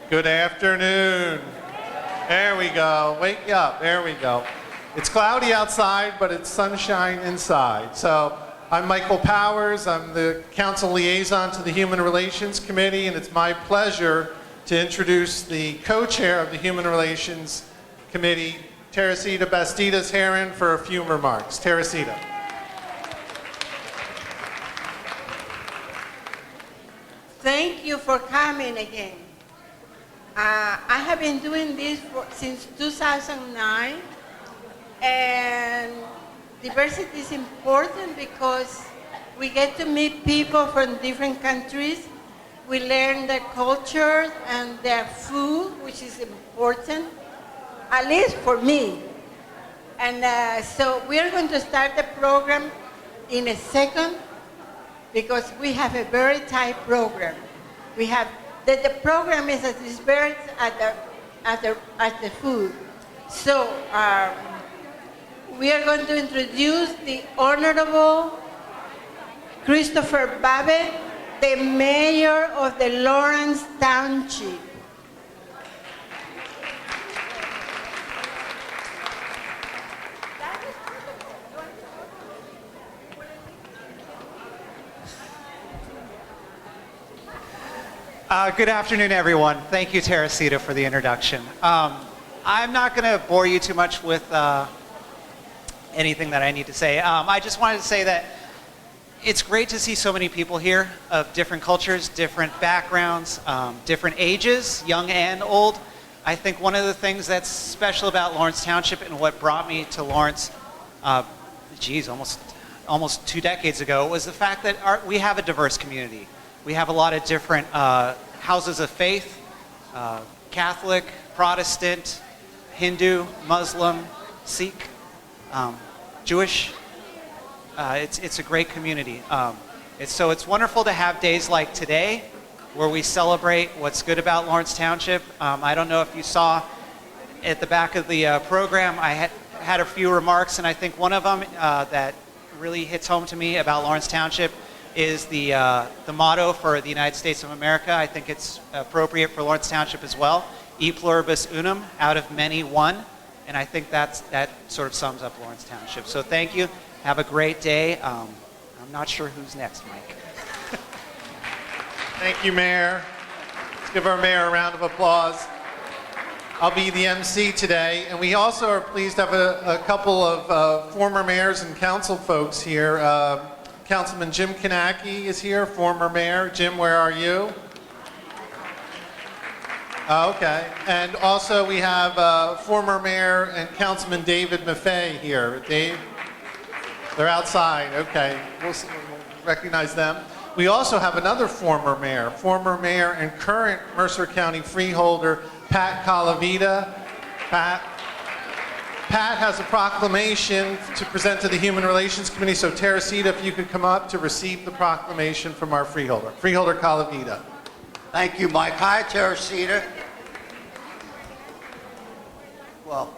Good afternoon. There we go. Wake you up. There we go. It's cloudy outside, but it's sunshine inside. So I'm Michael Powers. I'm the council liaison to the Human Relations Committee, and it's my pleasure to introduce the co-chair of the Human Relations Committee, Teresita Bastidas-Heron, for a few remarks. Teresita. Thank you for coming again. I have been doing this since 2009, and diversity is important because we get to meet people from different countries. We learn their culture and their food, which is important, at least for me. And so we are going to start the program in a second because we have a very tight program. We have the program is at this very at the food. So we are going to introduce the Honorable Christopher Babbitt, the Mayor of the Lawrence Township. Good afternoon, everyone. Thank you, Teresita, for the introduction. I'm not going to bore you too much with anything that I need to say. I just wanted to say that it's great to see so many people here of different cultures, different backgrounds, different ages, young and old. I think one of the things that's special about Lawrence Township and what brought me to Lawrence, almost 2 decades ago, was the fact that we have a diverse community. We have a lot of different houses of faith, Catholic, Protestant, Hindu, Muslim, Sikh, Jewish. It's a great community. It's wonderful to have days like today where we celebrate what's good about Lawrence Township. I don't know if you saw at the back of the program, I had a few remarks, and I think one of them that really hits home to me about Lawrence Township is the motto for the United States of America. I think it's appropriate for Lawrence Township as well. E pluribus unum, out of many one. And I think that sort of sums up Lawrence Township. So thank you. Have a great day. I'm not sure who's next, Mike. Thank you, Mayor. Let's give our mayor a round of applause. I'll be the MC today, and we also are pleased to have a couple of former mayors and council folks here. Councilman Jim Kanacki is here, former mayor. Jim, where are you? Oh, okay. And also we have former mayor and Councilman David Maffei here. Dave? They're outside. Okay. We'll recognize them. We also have another former mayor and current Mercer County freeholder, Pat Calavita. Pat has a proclamation to present to the Human Relations Committee, so Teresita, if you could come up to receive the proclamation from our freeholder. Freeholder Calavita. Thank you, Mike. Hi, Teresita. Well,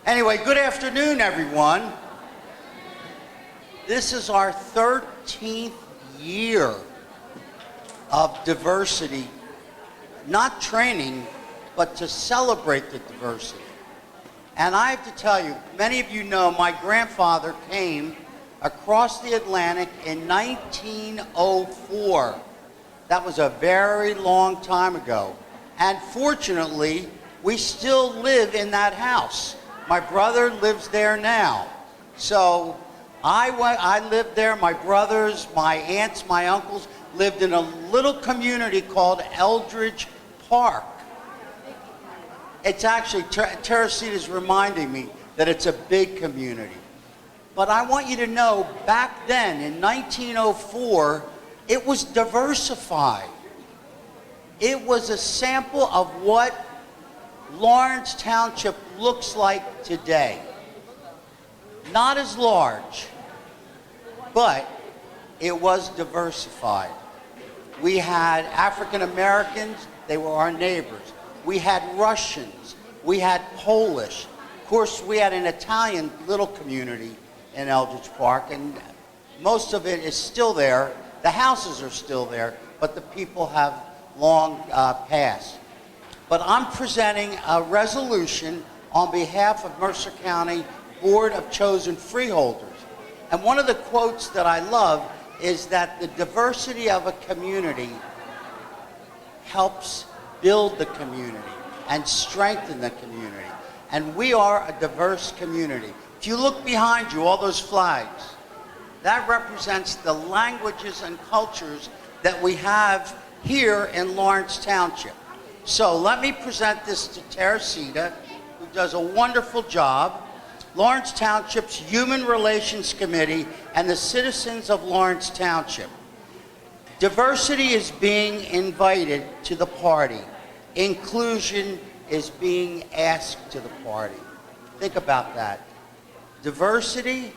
anyway, good afternoon, everyone. This is our 13th year of diversity, not training, but to celebrate the diversity. And I have to tell you, many of you know my grandfather came across the Atlantic in 1904. That was a very long time ago. And fortunately, we still live in that house. My brother lives there now. So I lived there. My brothers, my aunts, my uncles lived in a little community called Eldridge Park. It's actually, Teresita is reminding me that it's a big community. But I want you to know, back then, in 1904, it was diversified. It was a sample of what Lawrence Township looks like today. Not as large, but it was diversified. We had African Americans, they were our neighbors. We had Russians, we had Polish. Of course, we had an Italian little community in Eldridge Park, and most of it is still there. The houses are still there, but the people have past. But I'm presenting a resolution on behalf of Mercer County Board of Chosen Freeholders. And one of the quotes that I love is that the diversity of a community helps build the community and strengthen the community. And we are a diverse community. If you look behind you, all those flags, that represents the languages and cultures that we have here in Lawrence Township. So let me present this to Teresita, who does a wonderful job, Lawrence Township's Human Relations Committee, and the citizens of Lawrence Township. Diversity is being invited to the party. Inclusion is being asked to the party. Think about that. Diversity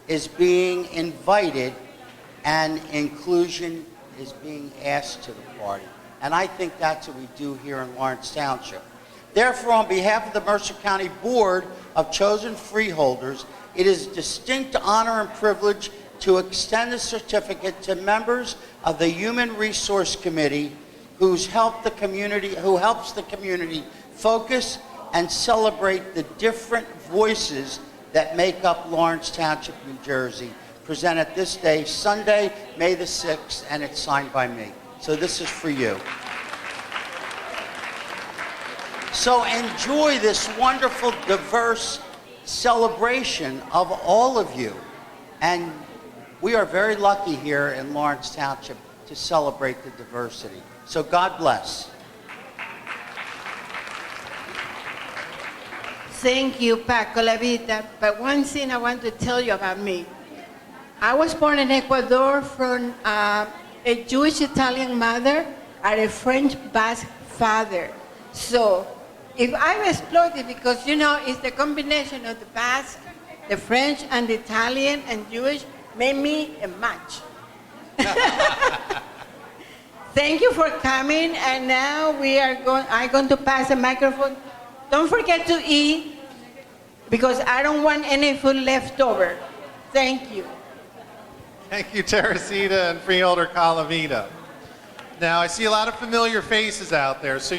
is being invited and inclusion is being asked to the party. And I think that's what we do here in Lawrence Township. Therefore, on behalf of the Mercer County Board of Chosen Freeholders, it is a distinct honor and privilege to extend the certificate to members of the Human Resource Committee who helps the community focus and celebrate the different voices that make up Lawrence Township, New Jersey, presented this day, Sunday, May the 6th, and it's signed by me. So this is for you. So enjoy this wonderful, diverse celebration of all of you. And we are very lucky here in Lawrence Township to celebrate the diversity. So God bless. Thank you, Paco La Vida. But one thing I want to tell you about me. I was born in Ecuador from a Jewish Italian mother and a French Basque father. So if I'm exploited, because it's the combination of the Basque, the French, and the Italian and Jewish, made me a match. Thank you for coming, and now I'm going to pass the microphone. Don't forget to eat, because I don't want any food left over. Thank you. Thank you, Teresita and Freeholder Calavita. Now, I see a lot of familiar faces out there. So,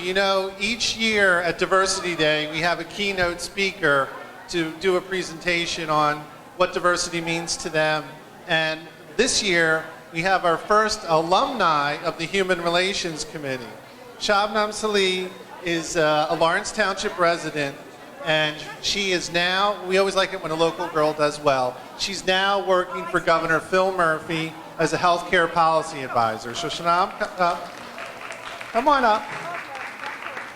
each year at Diversity Day, we have a keynote speaker to do a presentation on what diversity means to them. And this year, we have our first alumni of the Human Relations Committee. Shabnam Salih is a Lawrence Township resident, and she is now, we always like it when a local girl does well, she's now working for Governor Phil Murphy as a healthcare policy advisor. So Shabnam, come on up.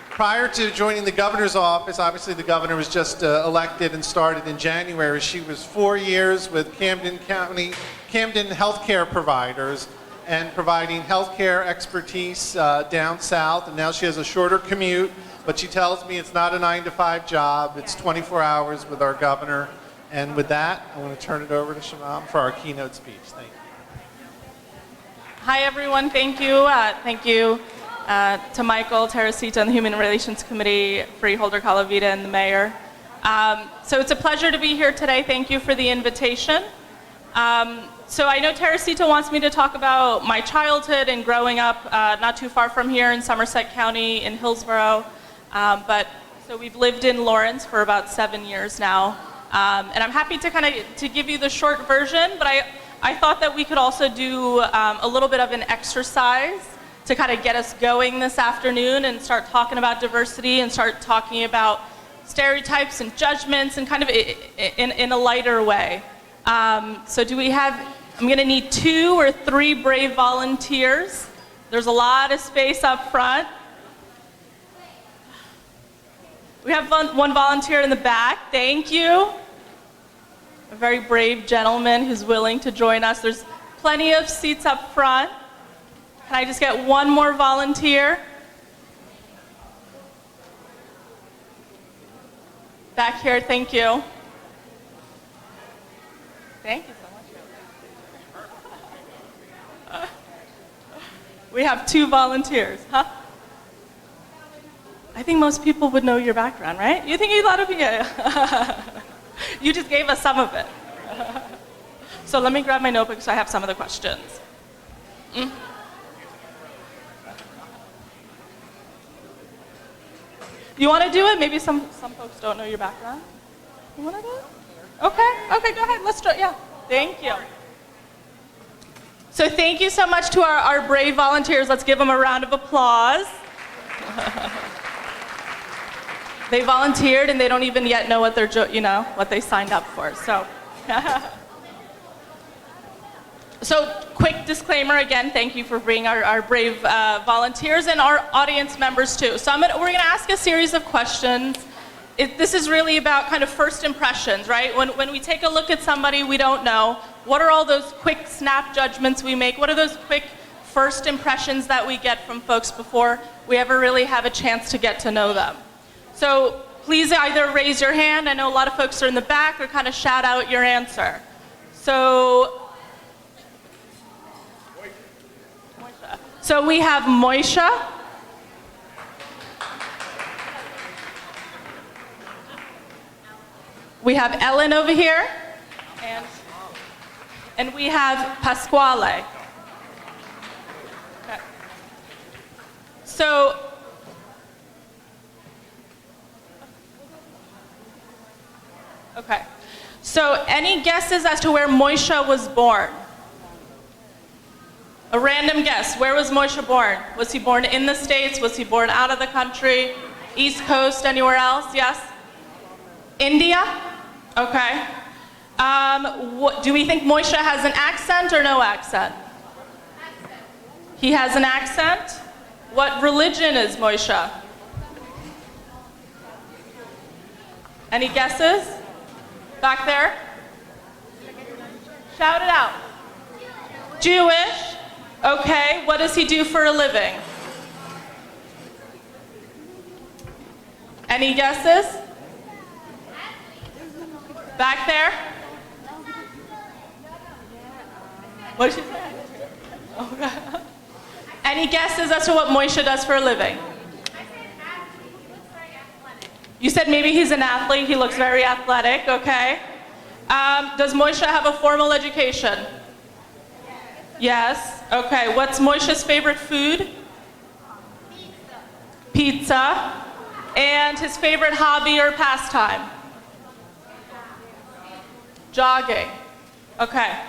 Prior to joining the governor's office, obviously the governor was just elected and started in January. She was 4 years with Camden healthcare providers and providing healthcare expertise down south. And now she has a shorter commute, but she tells me it's not a 9-to-5 job. It's 24 hours with our governor. And with that, I want to turn it over to Shabnam for our keynote speech. Thank you. Hi, everyone. Thank you. Thank you to Michael, Teresita, and the Human Relations Committee, Freeholder Calavita, and the Mayor. So it's a pleasure to be here today. Thank you for the invitation. So I know Teresita wants me to talk about my childhood and growing up not too far from here in Somerset County in Hillsborough. So we've lived in Lawrence for about 7 years now. And I'm happy to give you the short version, but I thought that we could also do a little bit of an exercise to kind of get us going this afternoon and start talking about diversity and start talking about stereotypes and judgments and kind of in a lighter way. So I'm going to need 2 or 3 brave volunteers. There's a lot of space up front. We have one volunteer in the back. Thank you. A very brave gentleman who's willing to join us. There's plenty of seats up front. Can I just get one more volunteer? Back here, thank you. Thank you so much. We have 2 volunteers, huh? I think most people would know your background, right? You think you thought of it? You just gave us some of it. So let me grab my notebook so I have some of the questions. You want to do it? Maybe some folks don't know your background. You want to do it? Okay, go ahead. Let's start. Yeah. Thank you. So thank you so much to our brave volunteers. Let's give them a round of applause. They volunteered and they don't even yet know what what they signed up for. So, quick disclaimer again. Thank you for bringing our brave volunteers and our audience members too. So we're going to ask a series of questions. This is really about kind of first impressions, right? When we take a look at somebody we don't know, what are all those quick snap judgments we make? What are those quick first impressions that we get from folks before we ever really have a chance to get to know them? So please either raise your hand. I know a lot of folks are in the back, or kind of shout out your answer. So we have Moisha. We have Ellen over here, and we have Pasquale. Okay. So any guesses as to where Moisha was born? A random guess. Where was Moisha born? Was he born in the States? Was he born out of the country? East Coast? Anywhere else? Yes? India? Okay. Do we think Moisha has an accent or no accent? He has an accent? What religion is Moisha? Any guesses? Back there? Shout it out. Jewish? Okay. What does he do for a living? Any guesses? Back there? What did she say? Okay. Any guesses as to what Moisha does for a living? You said maybe he's an athlete. He looks very athletic. Okay. Does Moisha have a formal education? Yes. Okay. What's Moisha's favorite food? Pizza. And his favorite hobby or pastime? Jogging. Okay.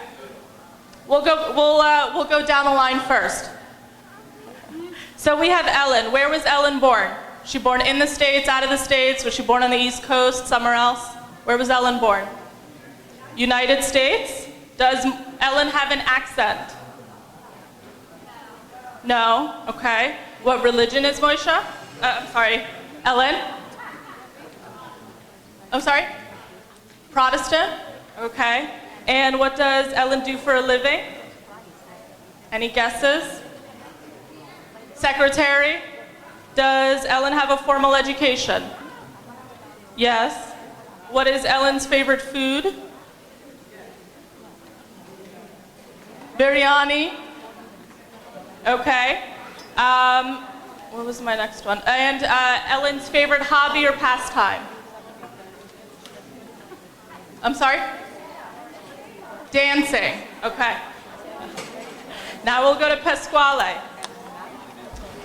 We'll go down the line first. So we have Ellen. Where was Ellen born? Was she born in the States, out of the States? Was she born on the East Coast, somewhere else? Where was Ellen born? United States? Does Ellen have an accent? No. Okay. What religion is Moisha? I'm sorry. Ellen? I'm sorry? Protestant? Okay. And what does Ellen do for a living? Any guesses? Secretary? Does Ellen have a formal education? Yes. What is Ellen's favorite food? Biryani? Okay. What was my next one? And Ellen's favorite hobby or pastime? I'm sorry? Dancing. Okay. Now we'll go to Pasquale.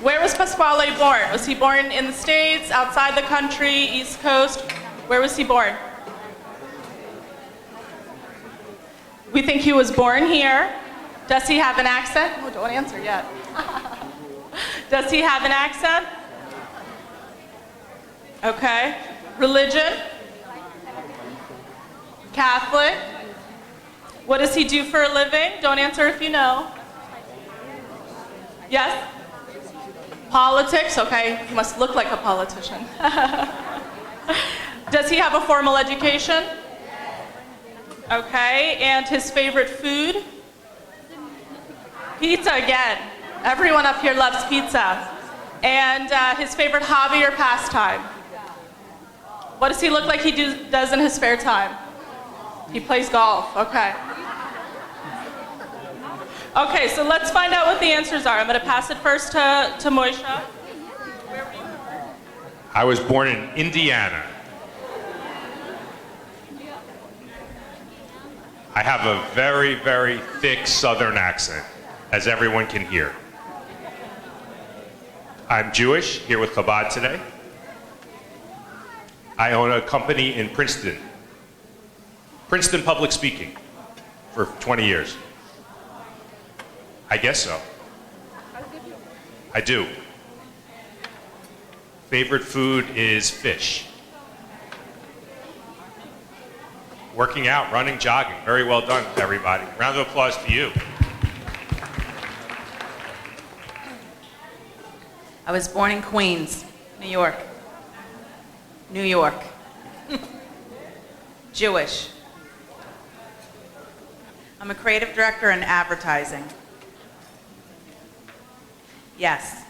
Where was Pasquale born? Was he born in the States, outside the country, East Coast? Where was he born? We think he was born here. Does he have an accent? Oh, don't answer yet. Does he have an accent? Okay. Religion? Catholic. What does he do for a living? Don't answer if you know. Yes? Politics? Okay, he must look like a politician. Does he have a formal education? Okay, and his favorite food? Pizza again. Everyone up here loves pizza. And his favorite hobby or pastime? What does he look like he does in his spare time? He plays golf. Okay. Okay, so let's find out what the answers are. I'm going to pass it first to Moisha. Where were you? I was born in Indiana. I have a very, very thick Southern accent, as everyone can hear. I'm Jewish, here with Chabad today. I own a company in Princeton. Princeton Public Speaking for 20 years. I guess so. I do. Favorite food is fish. Working out, running, jogging. Very well done, everybody. Round of applause to you. I was born in Queens, New York. New York. Jewish. I'm a creative director in advertising. Yes.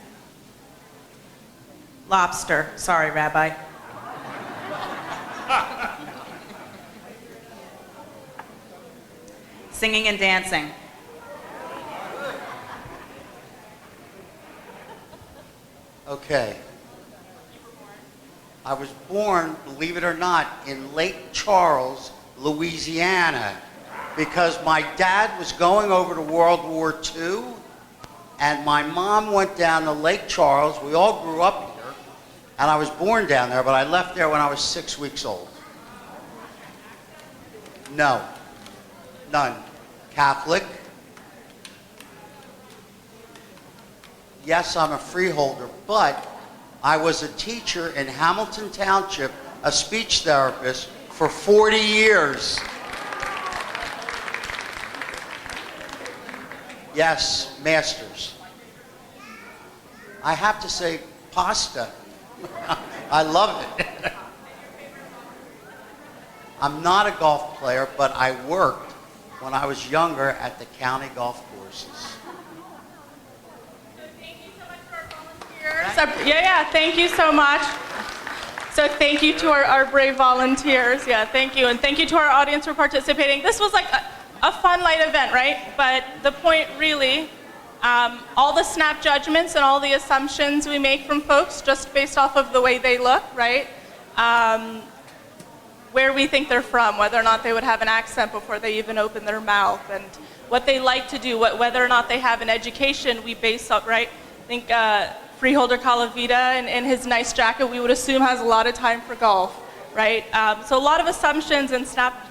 Lobster. Sorry, Rabbi. Singing and dancing. Okay. I was born, believe it or not, in Lake Charles, Louisiana, because my dad was going over to World War II, and my mom went down to Lake Charles. We all grew up here, and I was born down there, but I left there when I was 6 weeks old. No. None. Catholic. Yes, I'm a freeholder, but I was a teacher in Hamilton Township, a speech therapist, for 40 years. Yes, masters. I have to say pasta. I love it. I'm not a golf player, but I worked when I was younger at the county golf courses. Thank you so much to our volunteers. Thank you so much. So thank you to our brave volunteers. Yeah, thank you. And thank you to our audience for participating. This was like a fun, light event, right? But the point really, all the snap judgments and all the assumptions we make from folks just based off of the way they look, right? Where we think they're from, whether or not they would have an accent before they even open their mouth, and what they like to do, whether or not they have an education, we base up, right? I think Freeholder Calavita in his nice jacket, we would assume has a lot of time for golf, right? So a lot of assumptions and snap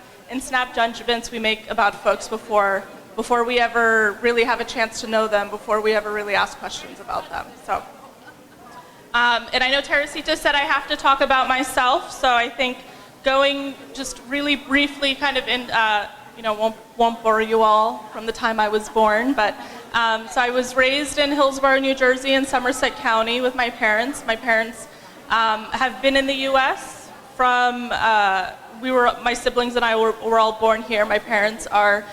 judgments we make about folks before we ever really have a chance to know them, before we ever really ask questions about them. So, and I know Teresita said I have to talk about myself, so I think going just really briefly kind of in, won't bore you all from the time I was born, but so I was raised in Hillsborough, New Jersey in Somerset County with my parents. My parents have been in the U.S. from, my siblings and I were all born here. My parents are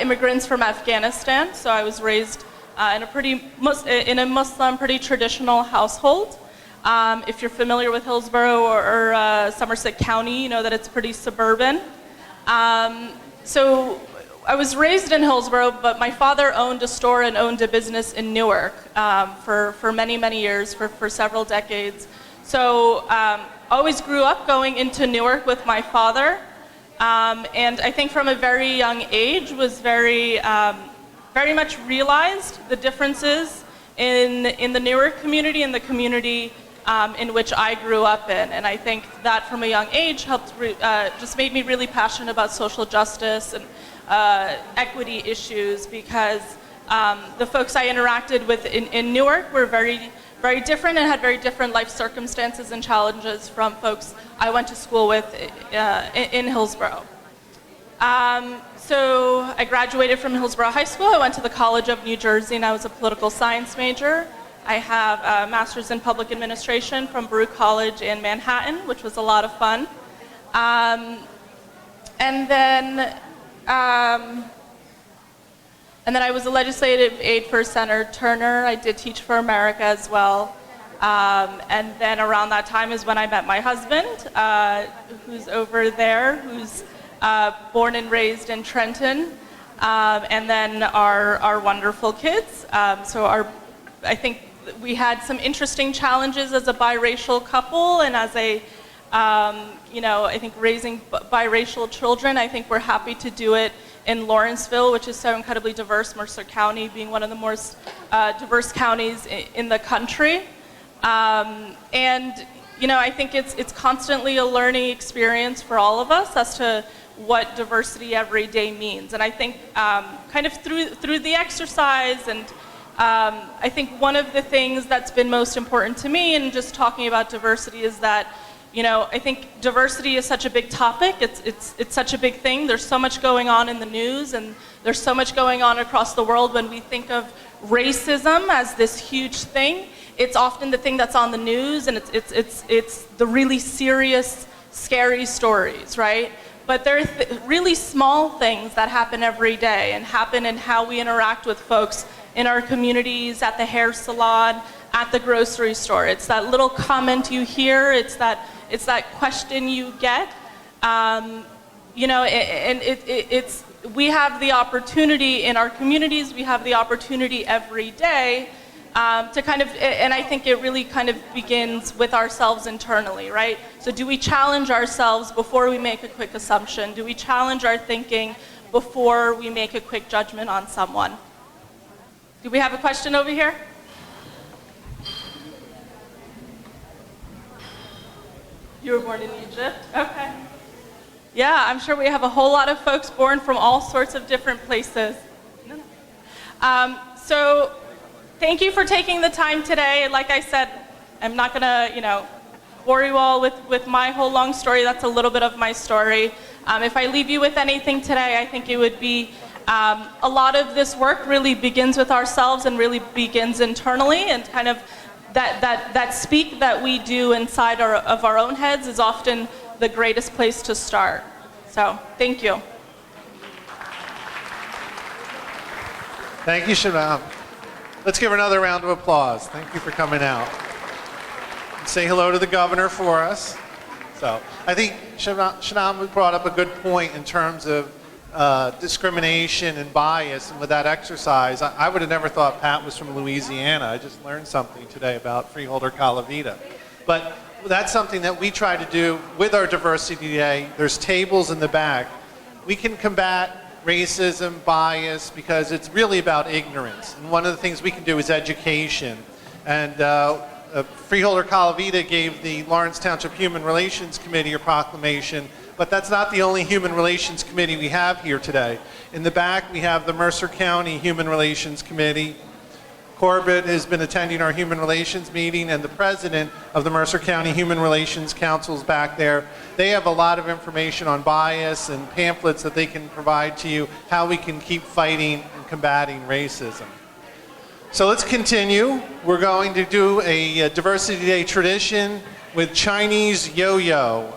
immigrants from Afghanistan, so I was raised in a Muslim, pretty traditional household. If you're familiar with Hillsborough or Somerset County, you know that it's pretty suburban. So I was raised in Hillsborough, but my father owned a store and owned a business in Newark for many, many years, for several decades. So always grew up going into Newark with my father. And I think from a very young age was very much realized the differences in the Newark community and the community in which I grew up in. And I think that from a young age helped, just made me really passionate about social justice and equity issues, because the folks I interacted with in Newark were very, very different and had very different life circumstances and challenges from folks I went to school with in Hillsborough. So I graduated from Hillsborough High School. I went to the College of New Jersey, and I was a political science major. I have a master's in public administration from Baruch College in Manhattan, which was a lot of fun. And then I was a legislative aide for Senator Turner. I did Teach for America as well. And then around that time is when I met my husband, who's over there, who's born and raised in Trenton, and then our wonderful kids. I think we had some interesting challenges as a biracial couple, and as a, I think raising biracial children. I think we're happy to do it in Lawrenceville, which is so incredibly diverse, Mercer County being one of the most diverse counties in the country. And I think it's constantly a learning experience for all of us as to what diversity every day means. And I think kind of through the exercise, and I think one of the things that's been most important to me in just talking about diversity is that, I think diversity is such a big topic. It's such a big thing. There's so much going on in the news, and there's so much going on across the world. When we think of racism as this huge thing, it's often the thing that's on the news, and it's the really serious, scary stories, right? But there are really small things that happen every day and happen in how we interact with folks in our communities, at the hair salon, at the grocery store. It's that little comment you hear, it's that question you get, and we have the opportunity in our communities, we have the opportunity every day to kind of, and I think it really kind of begins with ourselves internally, right? So do we challenge ourselves before we make a quick assumption? Do we challenge our thinking before we make a quick judgment on someone? Do we have a question over here? You were born in Egypt? Okay. Yeah, I'm sure we have a whole lot of folks born from all sorts of different places. So thank you for taking the time today. Like I said, I'm not going to, bore you all with my whole long story. That's a little bit of my story. If I leave you with anything today, I think it would be a lot of this work really begins with ourselves and really begins internally, and kind of that speak that we do inside of our own heads is often the greatest place to start. So, thank you. Thank you, Shanam. Let's give her another round of applause. Thank you for coming out. Say hello to the governor for us. So, I think Shanam brought up a good point in terms of discrimination and bias, and with that exercise, I would have never thought Pat was from Louisiana. I just learned something today about Freeholder Calavita. But that's something that we try to do with our Diversity Day. There's tables in the back. We can combat racism, bias, because it's really about ignorance. And one of the things we can do is education. And Freeholder Calavita gave the Lawrence Township Human Relations Committee a proclamation. But that's not the only Human Relations Committee we have here today. In the back, we have the Mercer County Human Relations Committee. Corbett has been attending our Human Relations meeting, and the president of the Mercer County Human Relations Council is back there. They have a lot of information on bias and pamphlets that they can provide to you, how we can keep fighting and combating racism. So let's continue. We're going to do a Diversity Day tradition with Chinese yo-yo.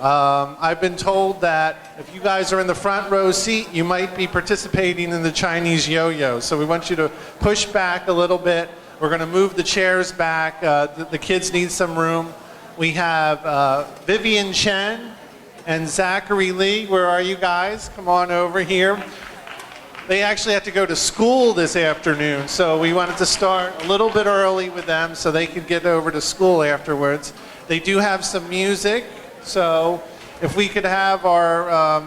I've been told that if you guys are in the front row seat, you might be participating in the Chinese yo-yo. So we want you to push back a little bit. We're going to move the chairs back. The kids need some room. We have Vivian Chen and Zachary Lee. Where are you guys? Come on over here. They actually had to go to school this afternoon, so we wanted to start a little bit early with them so they could get over to school afterwards. They do have some music, so if we could have our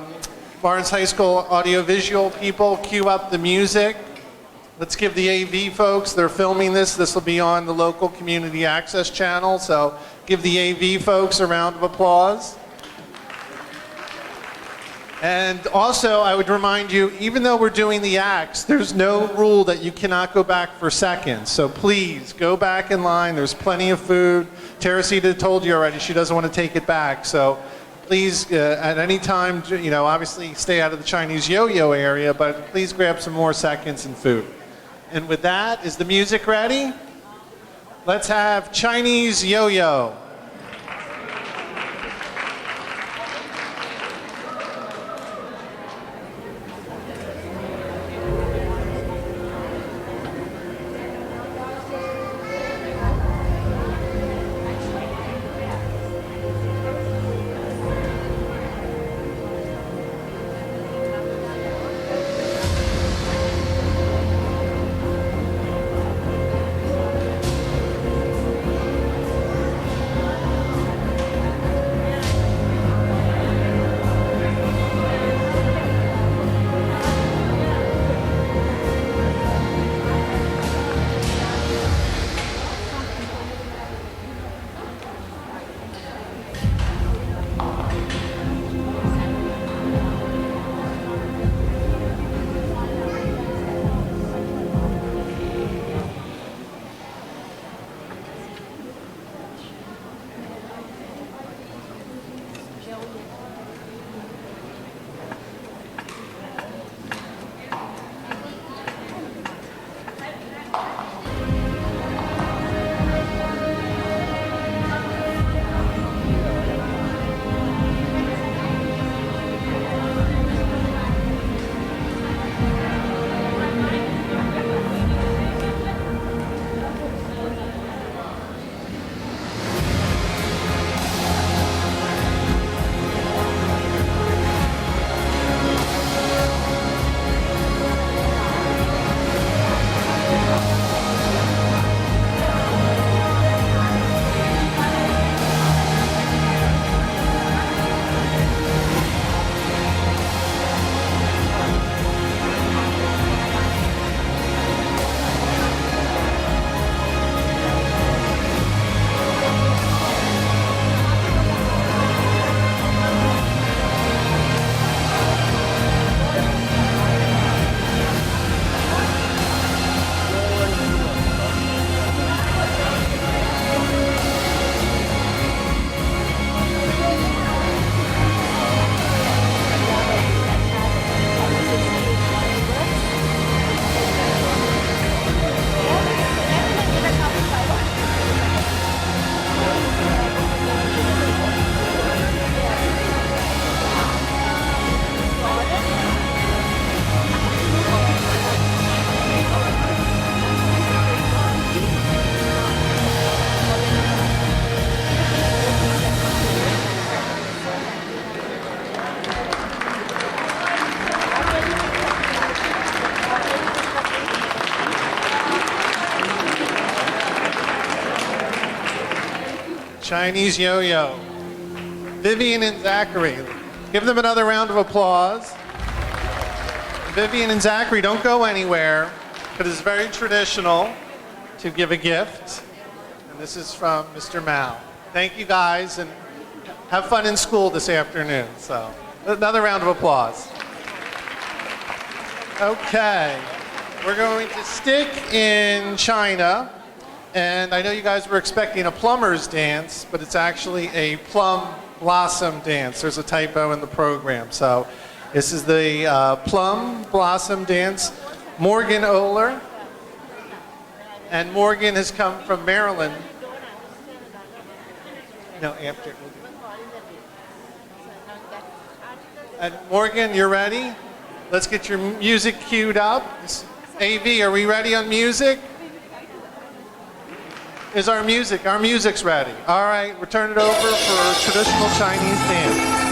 Lawrence High School audiovisual people cue up the music. Let's give the AV folks, they're filming this. This will be on the local community access channel, so give the AV folks a round of applause. And also, I would remind you, even though we're doing the acts, there's no rule that you cannot go back for seconds. So please, go back in line. There's plenty of food. Teresita told you already she doesn't want to take it back. So please, at any time, obviously stay out of the Chinese yo-yo area, but please grab some more seconds and food. And with that, is the music ready? Let's have Chinese yo-yo. Chinese yo-yo. Vivian and Zachary. Give them another round of applause. Vivian and Zachary, don't go anywhere. It is very traditional to give a gift. And this is from Mr. Mao. Thank you guys, and have fun in school this afternoon. So, another round of applause. Okay, we're going to stick in China. And I know you guys were expecting a plumber's dance, but it's actually a plum blossom dance. There's a typo in the program. So this is the plum blossom dance. Morgan Oler. And Morgan has come from Maryland. No, after. And Morgan, you're ready? Let's get your music queued up. AV, are we ready on music? Is our music's ready. All right, we'll turn it over for traditional Chinese dance.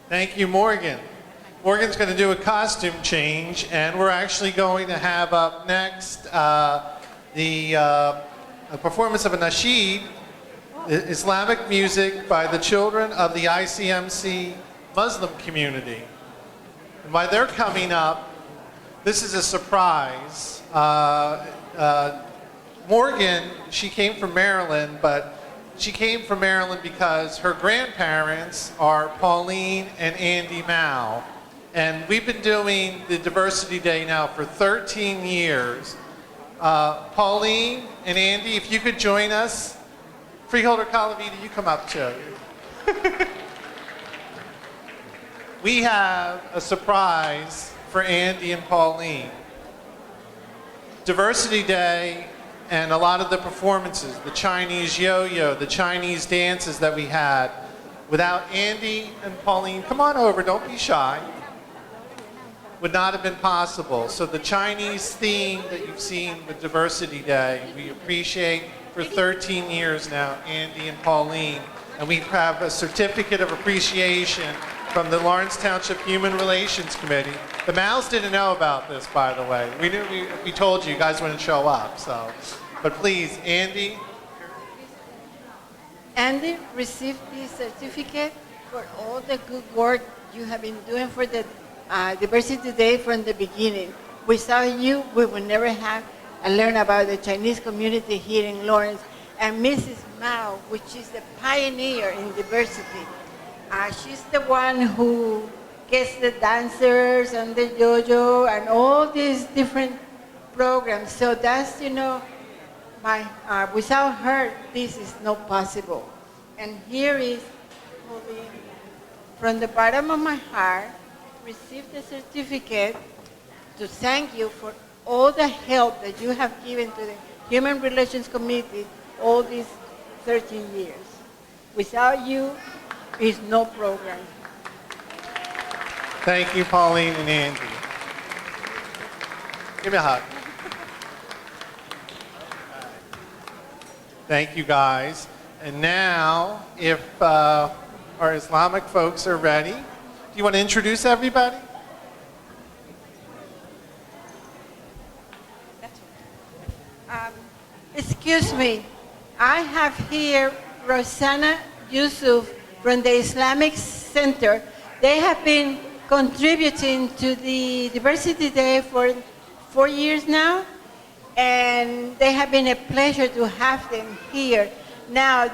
Thank you, Morgan. Morgan's going to do a costume change, and we're actually going to have up next the performance of a nasheed, Islamic music by the children of the ICMC Muslim community. And while they're coming up, This is a surprise. Morgan, she came from Maryland, but she came from Maryland because her grandparents are Pauline and Andy Mao. And we've been doing the Diversity Day now for 13 years. Pauline and Andy, if you could join us. Freeholder Calavita, you come up too. We have a surprise for Andy and Pauline. Diversity Day and a lot of the performances, the Chinese yo-yo, the Chinese dances that we had, without Andy and Pauline, come on over, don't be shy, would not have been possible. So the Chinese theme that you've seen with Diversity Day, we appreciate for 13 years now, Andy and Pauline. And we have a certificate of appreciation from the Lawrence Township Human Relations Committee. The Maos didn't know about this, by the way. We knew we told you guys wouldn't show up, so. But please, Andy. Andy received this certificate for all the good work you have been doing for the Diversity Day from the beginning. Without you, we would never have learned about the Chinese community here in Lawrence. And Mrs. Mao, which is the pioneer in diversity, she's the one who gets the dancers and the yo-yo and all these different programs. So that's, without her, this is not possible. And here is, from the bottom of my heart, received the certificate to thank you for all the help that you have given to the Human Relations Committee all these 13 years. Without you, is no program. Thank you, Pauline and Andy. Give me a hug. Thank you, guys. And now, if our Islamic folks are ready, do you want to introduce everybody? Excuse me, I have here Rosanna Yusuf from the Islamic Center. They have been contributing to the Diversity Day for 4 years now, and they have been a pleasure to have them here. Now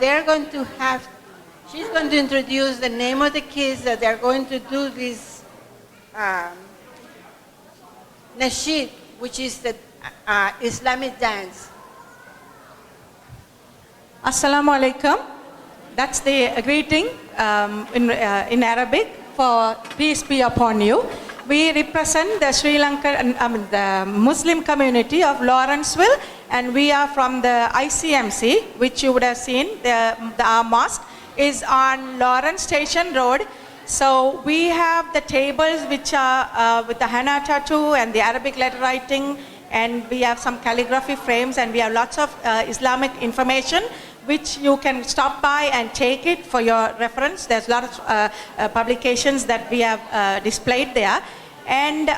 she's going to introduce the name of the kids that they're going to do this nasheed, which is the Islamic dance. Assalamu alaikum. That's the greeting in Arabic for peace be upon you. We represent the Sri Lankan, the Muslim community of Lawrenceville, and we are from the ICMC, which you would have seen. Our mosque is on Lawrence Station Road. So we have the tables which are with the henna tattoo and the Arabic letter writing, and we have some calligraphy frames, and we have lots of Islamic information which you can stop by and take it for your reference. There's a lot of publications that we have displayed there. And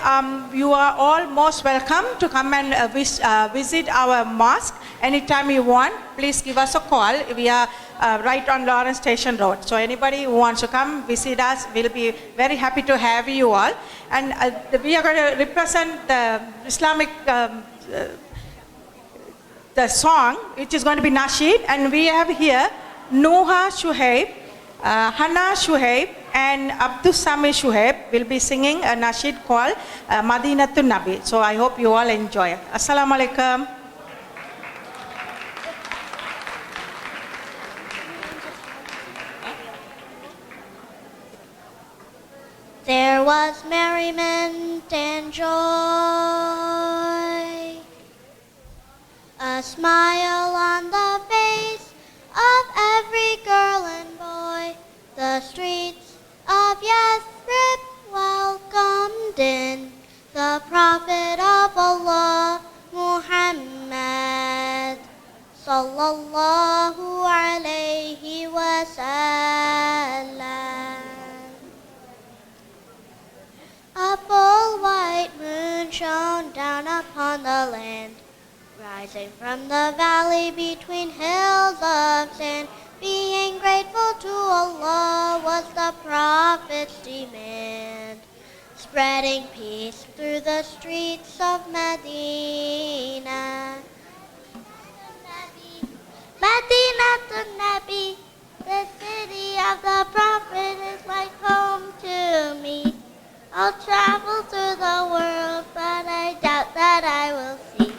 you are all most welcome to come and visit our mosque anytime you want. Please give us a call. We are right on Lawrence Station Road. So anybody who wants to come visit us, we'll be very happy to have you all. And we are going to represent the Islamic the song, which is going to be nasheed, and we have here Nuha Shuhaib, Hana Shuhaib, and Abdul Sami Shuhaib will be singing a nasheed called Madinatun Nabi. So I hope you all enjoy it. Assalamu alaikum. There was merriment and joy, a smile on the face of every girl and boy. The streets of Yathrib welcomed in the Prophet of Allah, Muhammad sallallahu alayhi wa sallam. A full white moon shone down upon the land, rising from the valley between hills of sand. Being grateful to Allah was the Prophet's demand. spreading peace through the streets of Medina. Medina to Nabi, the city of the Prophet is like home to me. I'll travel through the world, but I doubt that I will see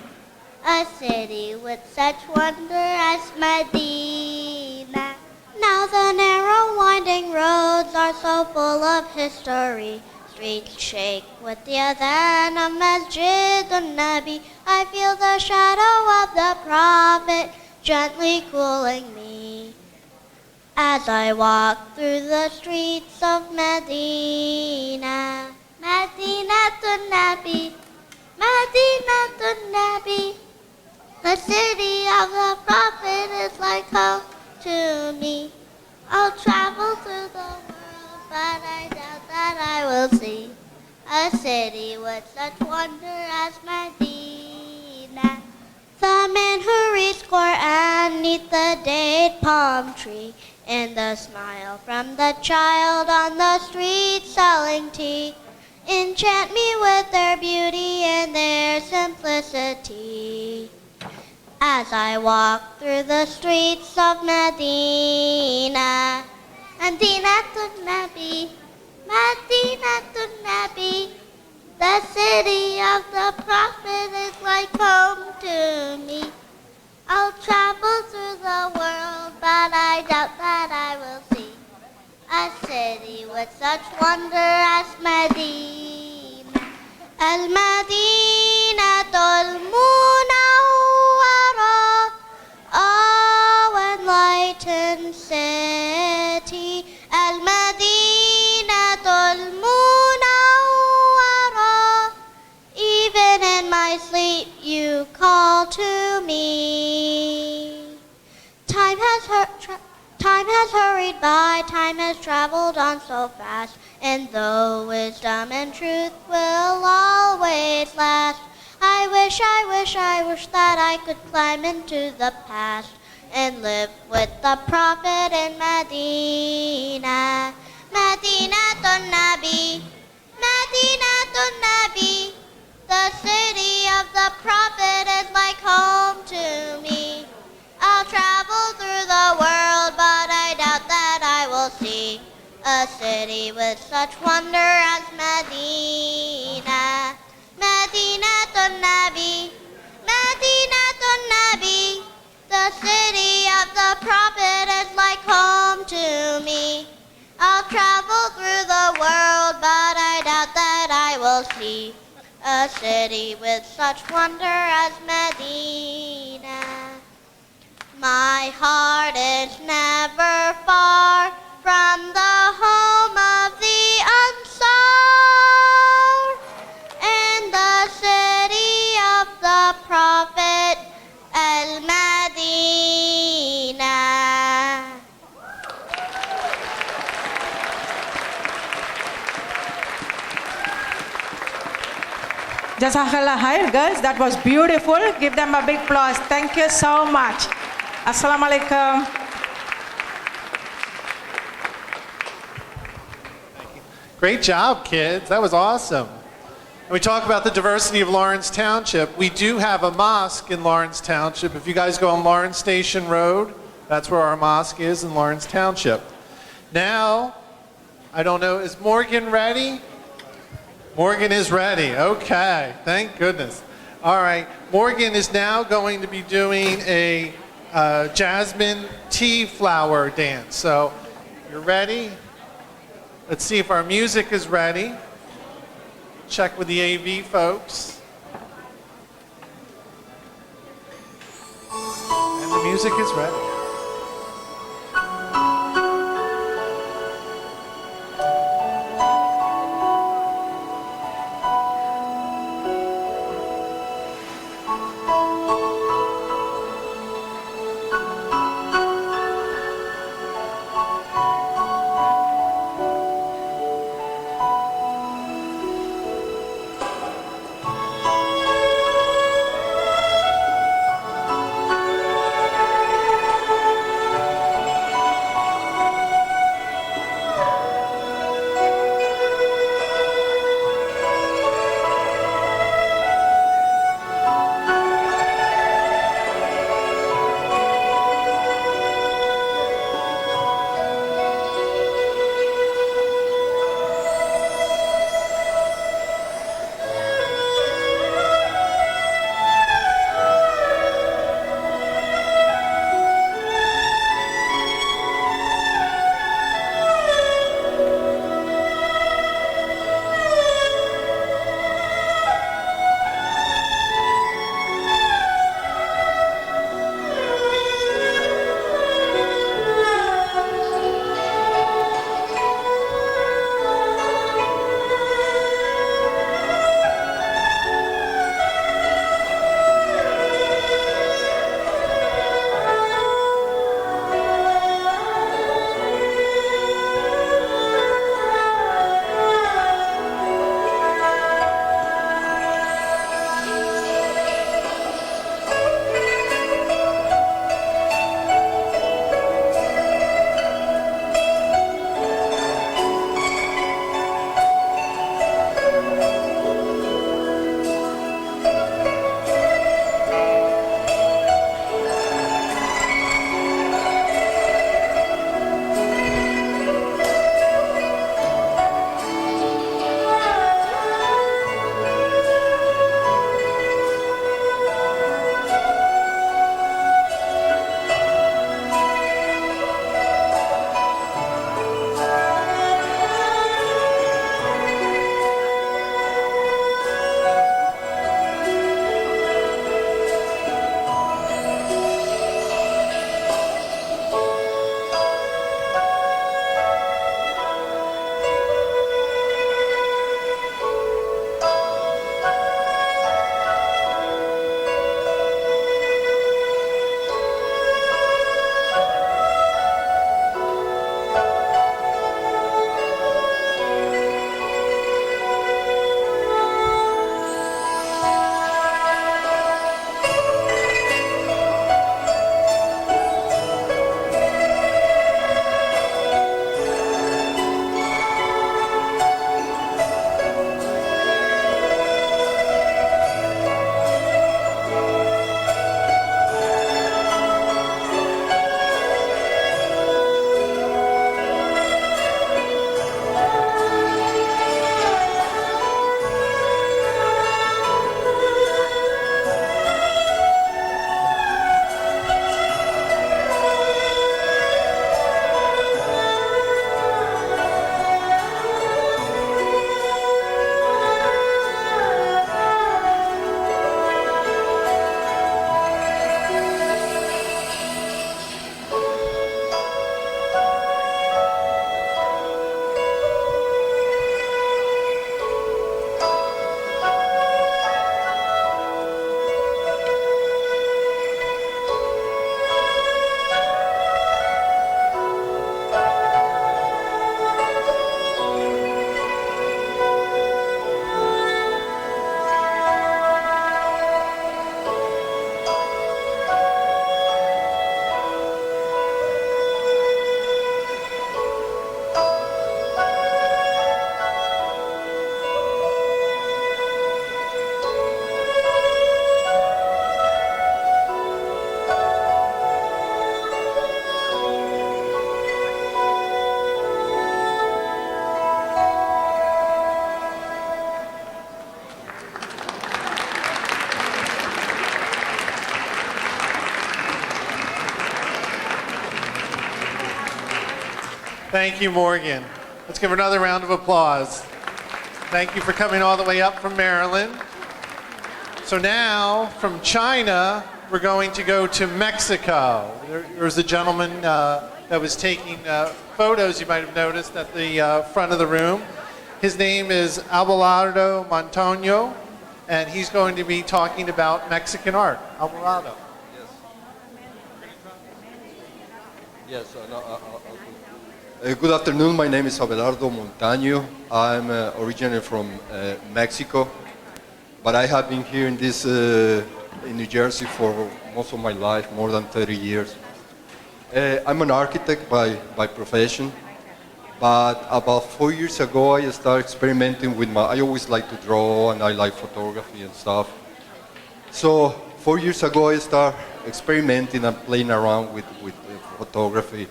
a city with such wonder as Medina. Now the narrow winding roads are so full of history. Streets shake with the adhan of Masjid al-Nabi. I feel the shadow of the Prophet gently cooling me as I walk through the streets of Medina. Medina to Nabi, Medina to Nabi, the city of the Prophet is like home to me. I'll travel through the world, but I doubt that I will see a city with such wonder as Medina. The man who reads Quran neath the date palm tree, and the smile from the child on the street selling tea enchant me with their beauty and their simplicity. As I walk through the streets of Medina, Medina to Nabi, Medina to Nabi, the city of the Prophet is like home to me. I'll travel through the world, but I doubt that I will see a city with such wonder as Medina. Al-Madinatul Munawwara, oh enlightened city. Al-Madinatul Munawwara, even in my sleep you call to me. Time has hurried by, time has traveled on so fast, and though wisdom and truth will always last, I wish that I could climb into the past and live with the Prophet in Medina. Medina to Nabi, Medina to Nabi, the city of the Prophet is like home to me. I'll travel through the world, but I doubt that I will see a city with such wonder as Medina. Medina to Nabi, Medina to Nabi, the city of the Prophet is like home to me. I'll travel through the world, but I doubt that I will see a city with such wonder as Medina. My heart is never far from the home of the Ansar and the city of the Prophet, Al-Madinah. Jazakallah khair, girls. That was beautiful. Give them a big applause. Thank you so much. Assalamu alaikum. Great job, kids. That was awesome. And we talk about the diversity of Lawrence Township. We do have a mosque in Lawrence Township. If you guys go on Lawrence Station Road, that's where our mosque is in Lawrence Township. Now, I don't know, is Morgan ready? Morgan is ready. Okay, thank goodness. All right, Morgan is now going to be doing a jasmine tea flower dance. So, you're ready? Let's see if our music is ready. Check with the AV folks. And the music is ready. Thank you, Morgan. Let's give her another round of applause. Thank you for coming all the way up from Maryland. So now, from China, we're going to go to Mexico. There's a gentleman that was taking photos, you might have noticed, at the front of the room. His name is Abelardo Montaño, and he's going to be talking about Mexican art. Abelardo. Yes, good afternoon. My name is Abelardo Montaño. I'm originally from Mexico, but I have been here in New Jersey for most of my life, more than 30 years. I'm an architect by profession, but about 4 years ago I started experimenting with I always like to draw and I like photography and stuff. So 4 years ago I started experimenting and playing around with photography.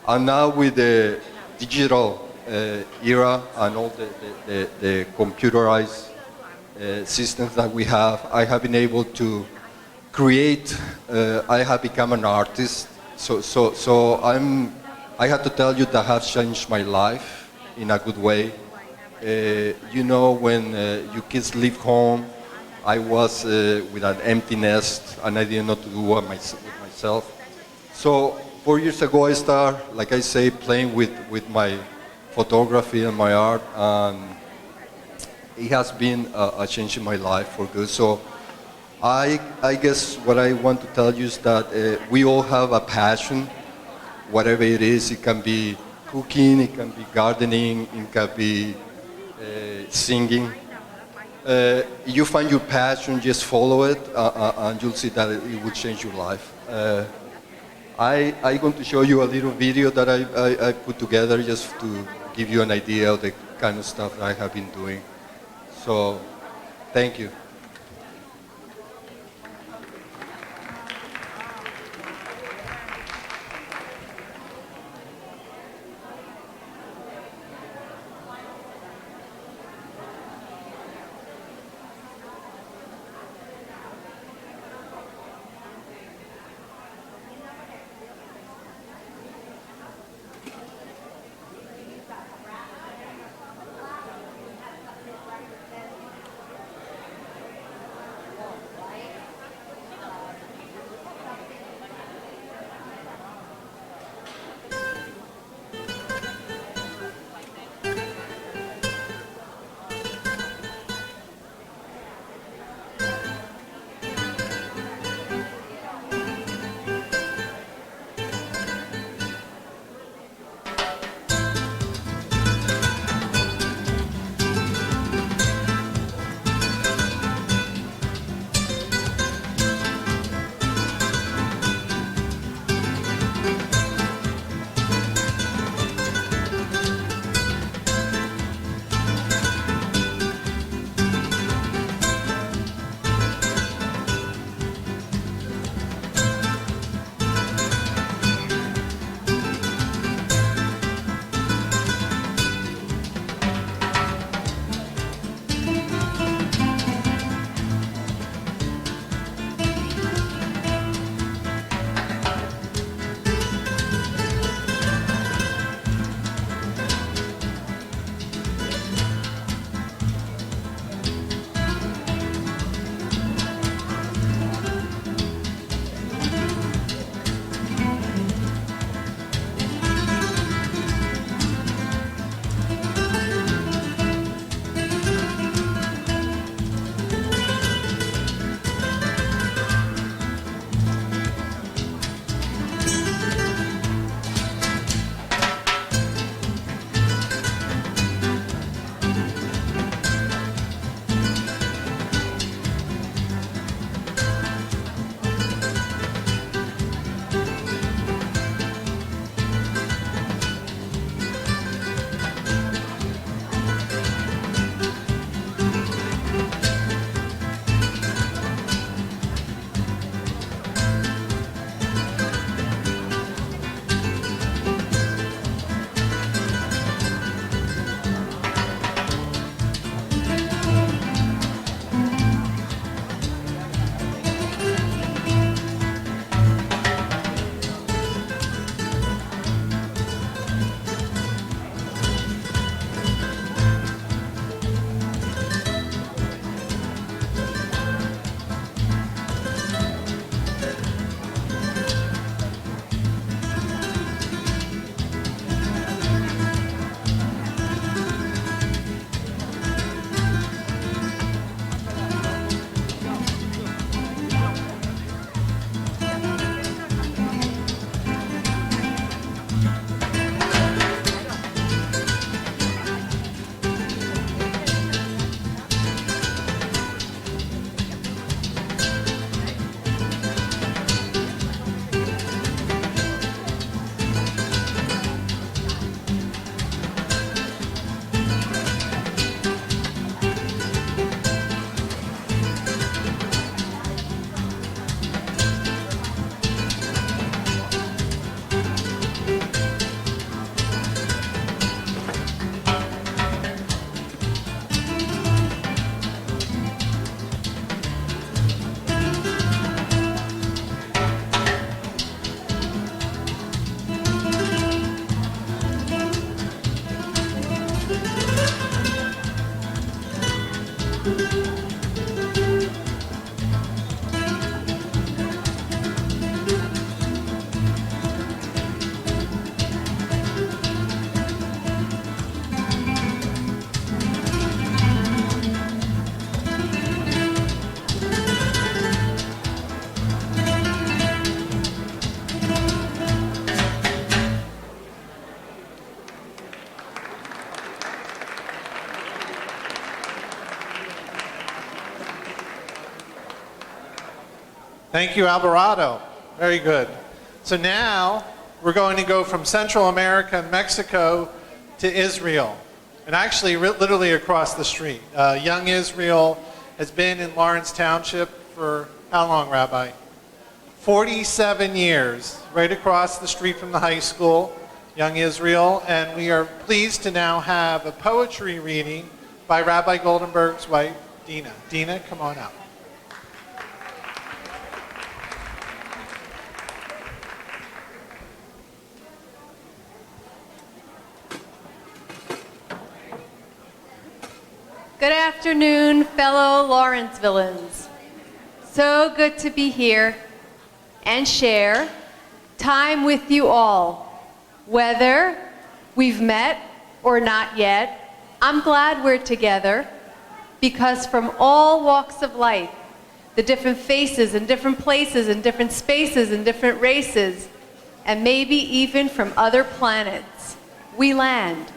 And now with the digital era and all the computerized systems that we have, I have been able to create, I have become an artist. So I have to tell you that has changed my life in a good way. You know, when your kids leave home, I was with an empty nest and I didn't know what to do with myself. So 4 years ago I started, like I say, playing with my photography and my art, and it has been a change in my life for good. So I guess what I want to tell you is that we all have a passion, whatever it is. It can be cooking, it can be gardening, it can be singing. You find your passion, just follow it, and you'll see that it will change your life. I'm going to show you a little video that I put together just to give you an idea of the kind of stuff that I have been doing. So, thank you. Thank you, Alvarado. Very good. So now we're going to go from Central America and Mexico to Israel, and actually literally across the street. Young Israel has been in Lawrence Township for how long, Rabbi? 47 years, right across the street from the high school, Young Israel, and we are pleased to now have a poetry reading by Rabbi Goldenberg's wife, Dina. Dina, come on out. Good afternoon, fellow Lawrencevilleans. So good to be here and share time with you all. Whether we've met or not yet, I'm glad we're together because from all walks of life, the different faces and different places and different spaces and different races, and maybe even from other planets, we land.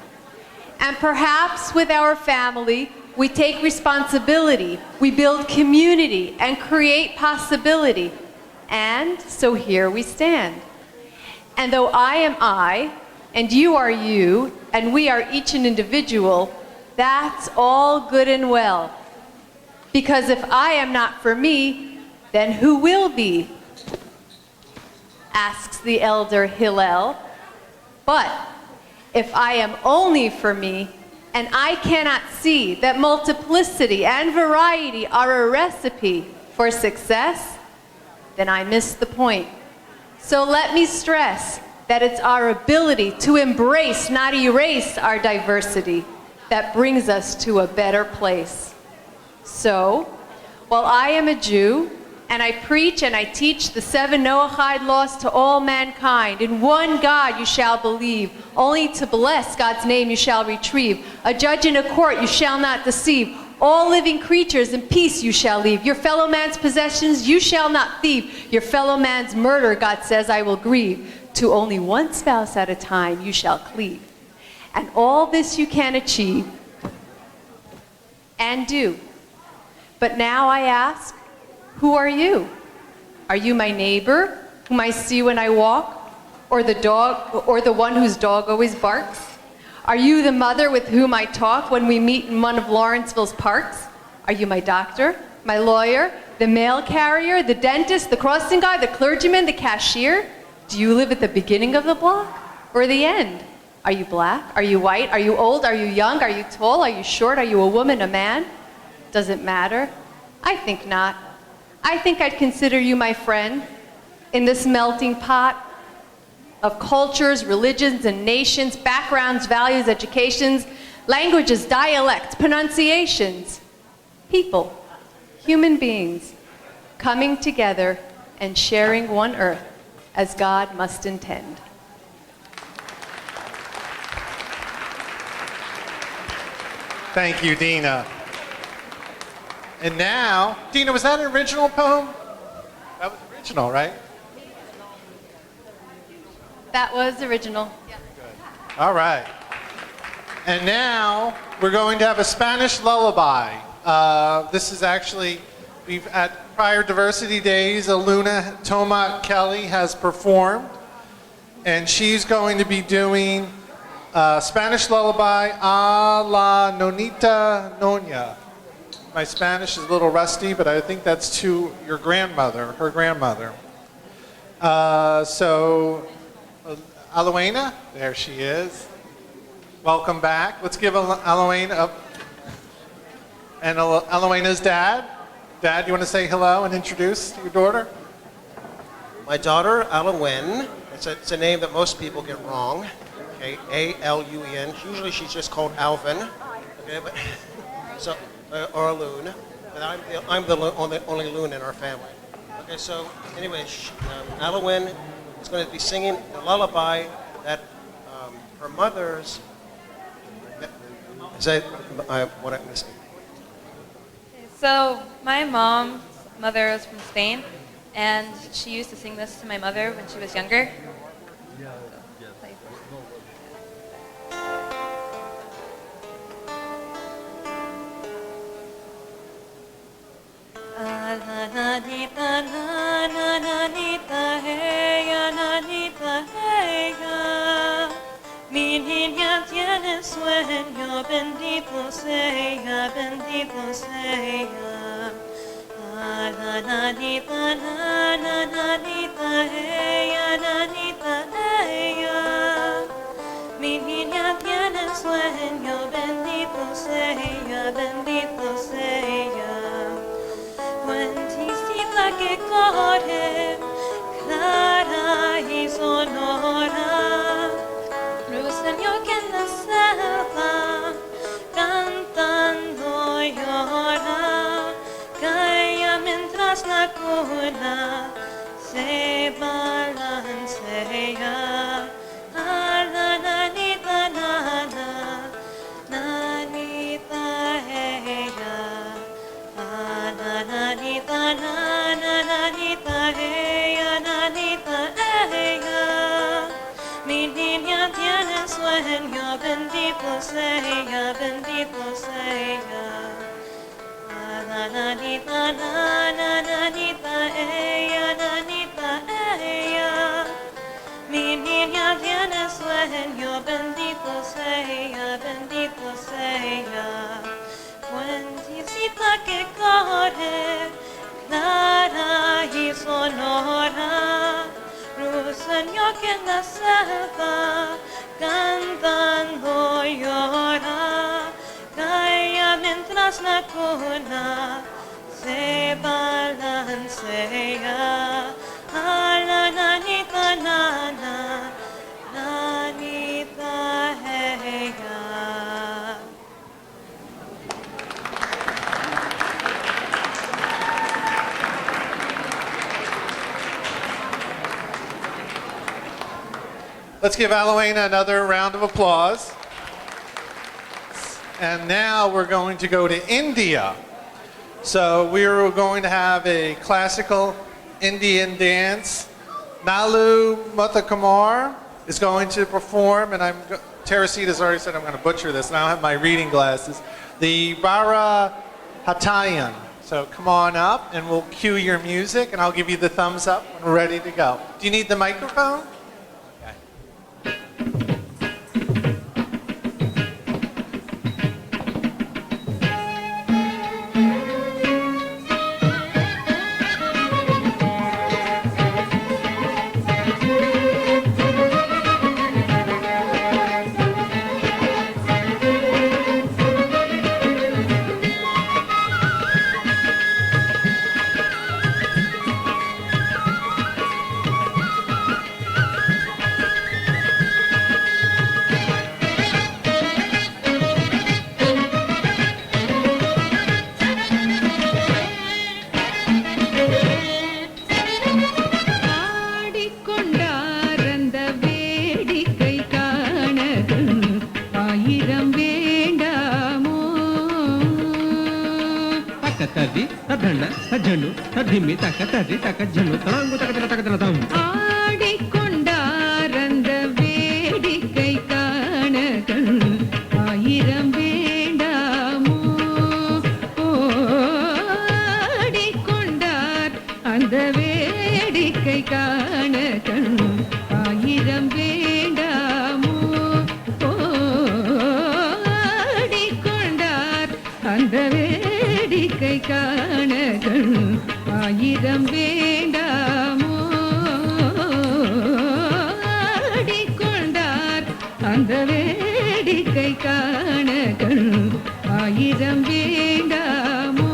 And perhaps with our family, we take responsibility, we build community and create possibility. And so here we stand. And though I am I, and you are you, and we are each an individual, that's all good and well. Because if I am not for me, then who will be? Asks the elder Hillel. But if I am only for me, and I cannot see that multiplicity and variety are a recipe for success, then I miss the point. So let me stress that it's our ability to embrace, not erase, our diversity that brings us to a better place. So, while I am a Jew, and I preach and I teach the 7 Noahide laws to all mankind. In one God you shall believe. Only to bless God's name you shall retrieve. A judge in a court you shall not deceive. All living creatures in peace you shall leave. Your fellow man's possessions you shall not thieve. Your fellow man's murder, God says, I will grieve. To only one spouse at a time you shall cleave. And all this you can achieve and do. But now I ask, who are you? Are you my neighbor, whom I see when I walk? Or the dog, or the one whose dog always barks? Are you the mother with whom I talk when we meet in one of Lawrenceville's parks? Are you my doctor, my lawyer, the mail carrier, the dentist, the crossing guy, the clergyman, the cashier? Do you live at the beginning of the block or the end? Are you black? Are you white? Are you old? Are you young? Are you tall? Are you short? Are you a woman, a man? Does it matter? I think not. I think I'd consider you my friend in this melting pot of cultures, religions, and nations, backgrounds, values, educations, languages, dialects, pronunciations. People, human beings, coming together and sharing one earth as God must intend. Thank you, Dina. And now, Dina, was that an original poem? That was original, right? That was original. Good. All right. And now we're going to have a Spanish lullaby. This is actually, we've at prior diversity days, Aluna Tomat Kelly has performed, and she's going to be doing Spanish lullaby a la Nonita Noña. My Spanish is a little rusty, but I think that's to your grandmother, her grandmother. So, Aluena, there she is. Welcome back. Let's give Aluena up. And Aluena's dad. Dad, you want to say hello and introduce your daughter? My daughter, Aluen, it's a name that most people get wrong. Okay, A-L-U-E-N. Usually she's just called Alvin. Okay, but so. Or a loon, but I'm the only loon in our family. Okay, so anyway, Aluen is going to be singing a lullaby that her mother's. Is that what I'm missing? So my mom's mother is from Spain, and she used to sing this to my mother when she was younger. Na na na na na sueño, bendito sea, bendito sea. Nanita, nanita, ella, nanita, ella. Mi niña tiene sueño, bendito sea, bendito sea. Fuentecita que corre, clara y sonora. Ruiseñor que en la selva, cantando llora. Cae mientras la cuna se balancea. Nanita, nanita, ella. Nanita, ella, nanita, ella. Mi niña tiene sueño, bendito sea, bendito sea. Nanita, nanita, ella, nanita, ella. Mi niña tiene sueño, bendito sea, bendito sea. Fuentecita que corre, clara y sonora. Ruiseñor que en la selva, cantando llora. Cae mientras la cuna se balancea. La nanita, nanita, ella. Let's give Alowena another round of applause. And now we're going to go to India. So we're going to have a classical Indian dance. Nalu Muthakumar is going to perform, and Teresita's already said I'm going to butcher this, and I don't have my reading glasses. The Bharatanatyam. So come on up, and we'll cue your music, and I'll give you the thumbs up when we're ready to go. Do you need the microphone? ஆடிக்கொண்டாரந்த வேடிக்கை காண ஆயிரம் வேண்டாமோ ஆடிக்கொண்டார் அந்த வேடிக்கை காண ஆயிரம் வேண்டாமோ ஆடிக்கொண்டார் அந்த வேடிக்கை காண ஆயிரம் வேண்டாமோ ஆடிக்கொண்டார் அந்த வேடிக்கை காண ஆயிரம் வேண்டாமோ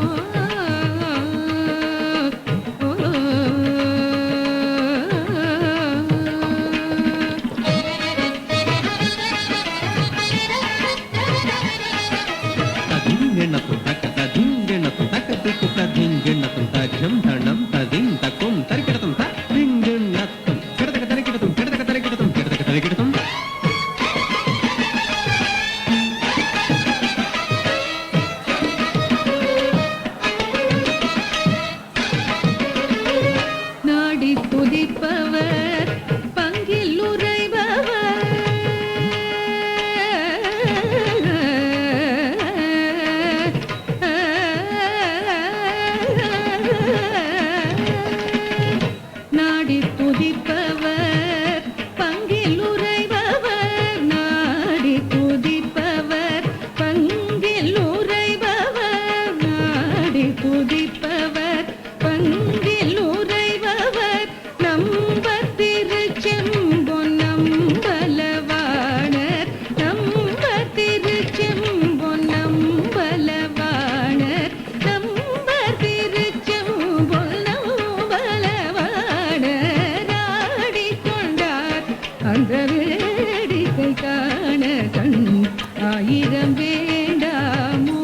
ஆயிரம் வேண்டாமோ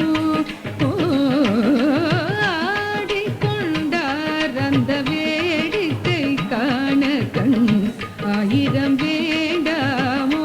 ஆடிக்கொண்டார் அந்த வேடிக்கை காண கண் ஆயிரம் வேண்டாமோ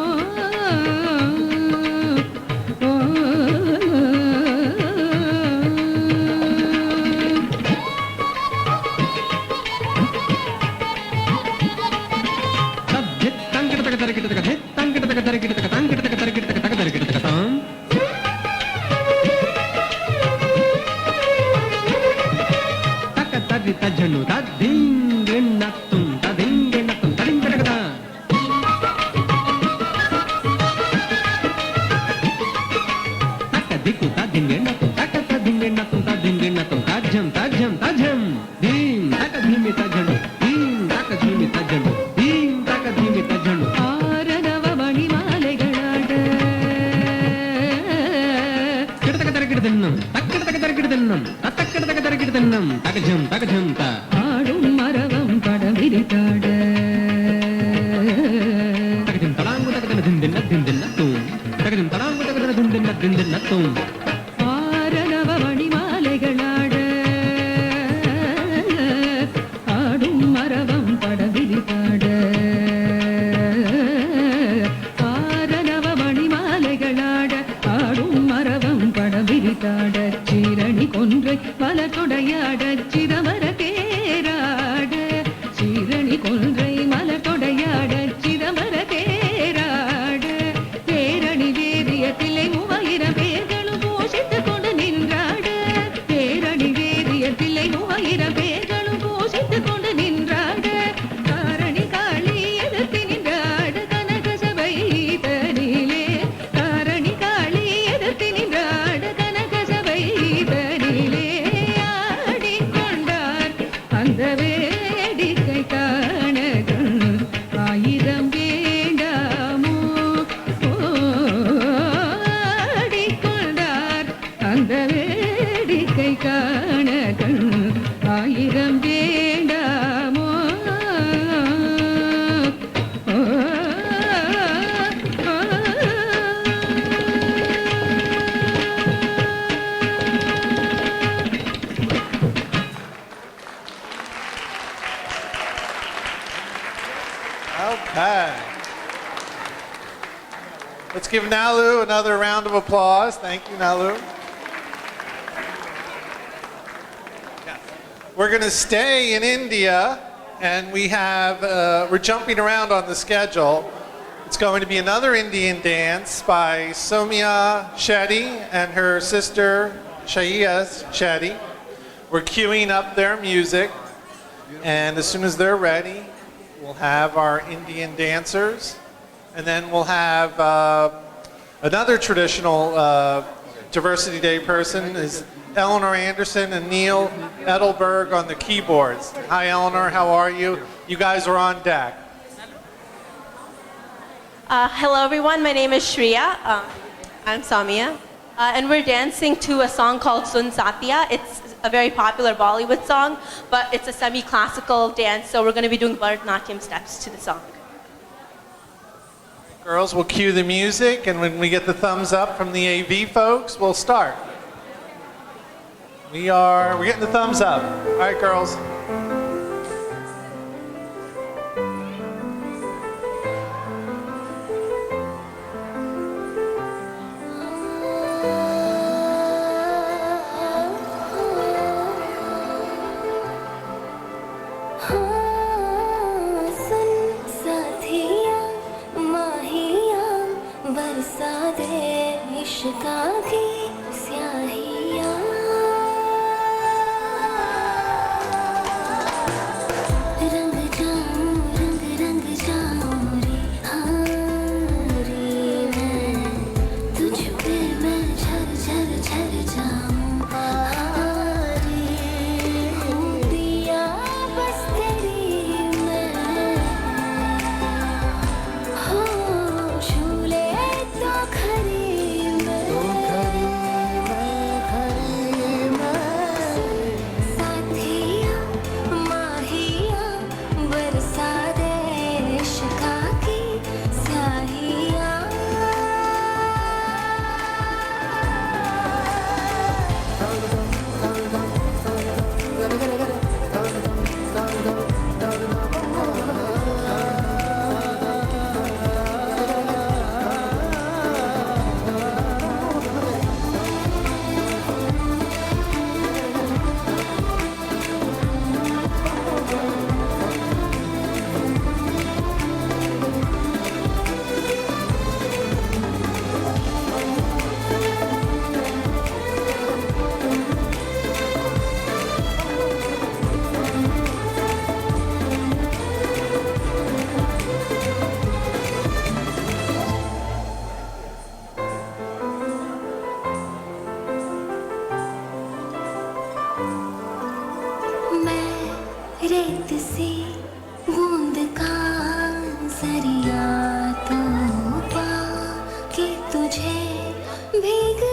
తజను తదింగెన్నత్తుం తదింగెన్నత్తుం తదింగెనకదా తక దిక్కు తదింగెన్నత్తుం తక తదింగెన్నత్తుం తదింగెన్నత్తుం తజ్జం తజ్జం తజ్జం దీం తక ధీమి తజ్జను దీం తక ధీమి తజ్జను దీం తక ధీమి తజ్జను ஆரணவ மணிமாலைகளாட కిడతక తరకిడ తిన్నం తక్కిడతక తరకిడ తిన్నం తక్కిడతక తరకిడ తిన్నం తకజం తకజం త ஆடும் மரவம் படம் விரித்தாட తకజం తలాంగు తకదన దిందిన్న దిందిన్నత్తుం తకజం తలాంగు తకదన దిందిన్న దిందిన్నత్తుం ஆரணவ மணிமாலைகளாட ஆடும் மரவம் படம் விரித்தாட ஆரணவ மணிமாலைகளாட ஆடும் மரவம் படம் விரித்தாட சீரணி கொன்றை மலர்கொடையாட சிதமர தேராட சீரணி கொன்றை மலர்கொடையாட சிதமர தேராட தேரணி வேதிய தில்லை 3000 பேர்களும் பூஷித்துக் கொண்டு நின்றாட தேரணி வேதிய தில்லை 3000 பேர்களும் பூஷித்துக் கொண்டு நின்றாட காரணி காளி எதிர்த்து நின்றாட கனக சபை தனிலே காரணி காளி எதிர்த்து நின்றாட கனக சபை தனிலே ஆடிக்கொண்டார் அந்த வேடிக்கை காண கண் ஆயிரம் வேண்டாமோ ஆடிக்கொண்டார் அந்த வேடிக்கை காண கண் ஆயிரம் வேண்டாமோ Okay. Let's give Nalu another round of applause. Thank you, Nalu. We're going to stay in India, and we're jumping around on the schedule. It's going to be another Indian dance by Soumya Shetty and her sister Shaiya Shetty. We're queuing up their music, and as soon as they're ready, we'll have our Indian dancers, and then we'll have another traditional Diversity Day person is Eleanor Anderson and Neil Edelberg on the keyboards. Hi, Eleanor. How are you? You guys are on deck. Hello, everyone. My name is Shreya. I'm Samia. And we're dancing to a song called Sun Satya. It's a very popular Bollywood song, but it's a semi-classical dance, so we're going to be doing Bharatanatyam steps to the song. Girls, we'll cue the music, and when we get the thumbs up from the AV folks, we'll start. We're getting the thumbs up. All right, girls.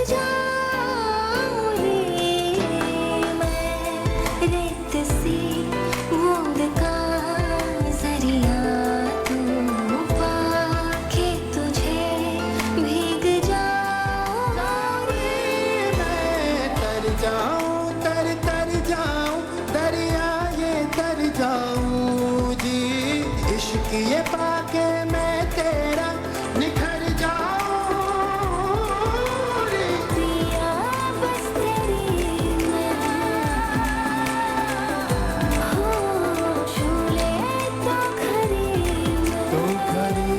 जाऊं ही मैं रेत सी बूंद का जरिया तू पाके तुझे भीग जाऊं मैं तर जाऊं तर जाऊं दरिया ये तर जाऊं जी इश्क ये पाके मैं तेरा निखर जाऊं रे पिया बस तेरी मैं हो झूले तो खरी तू खरी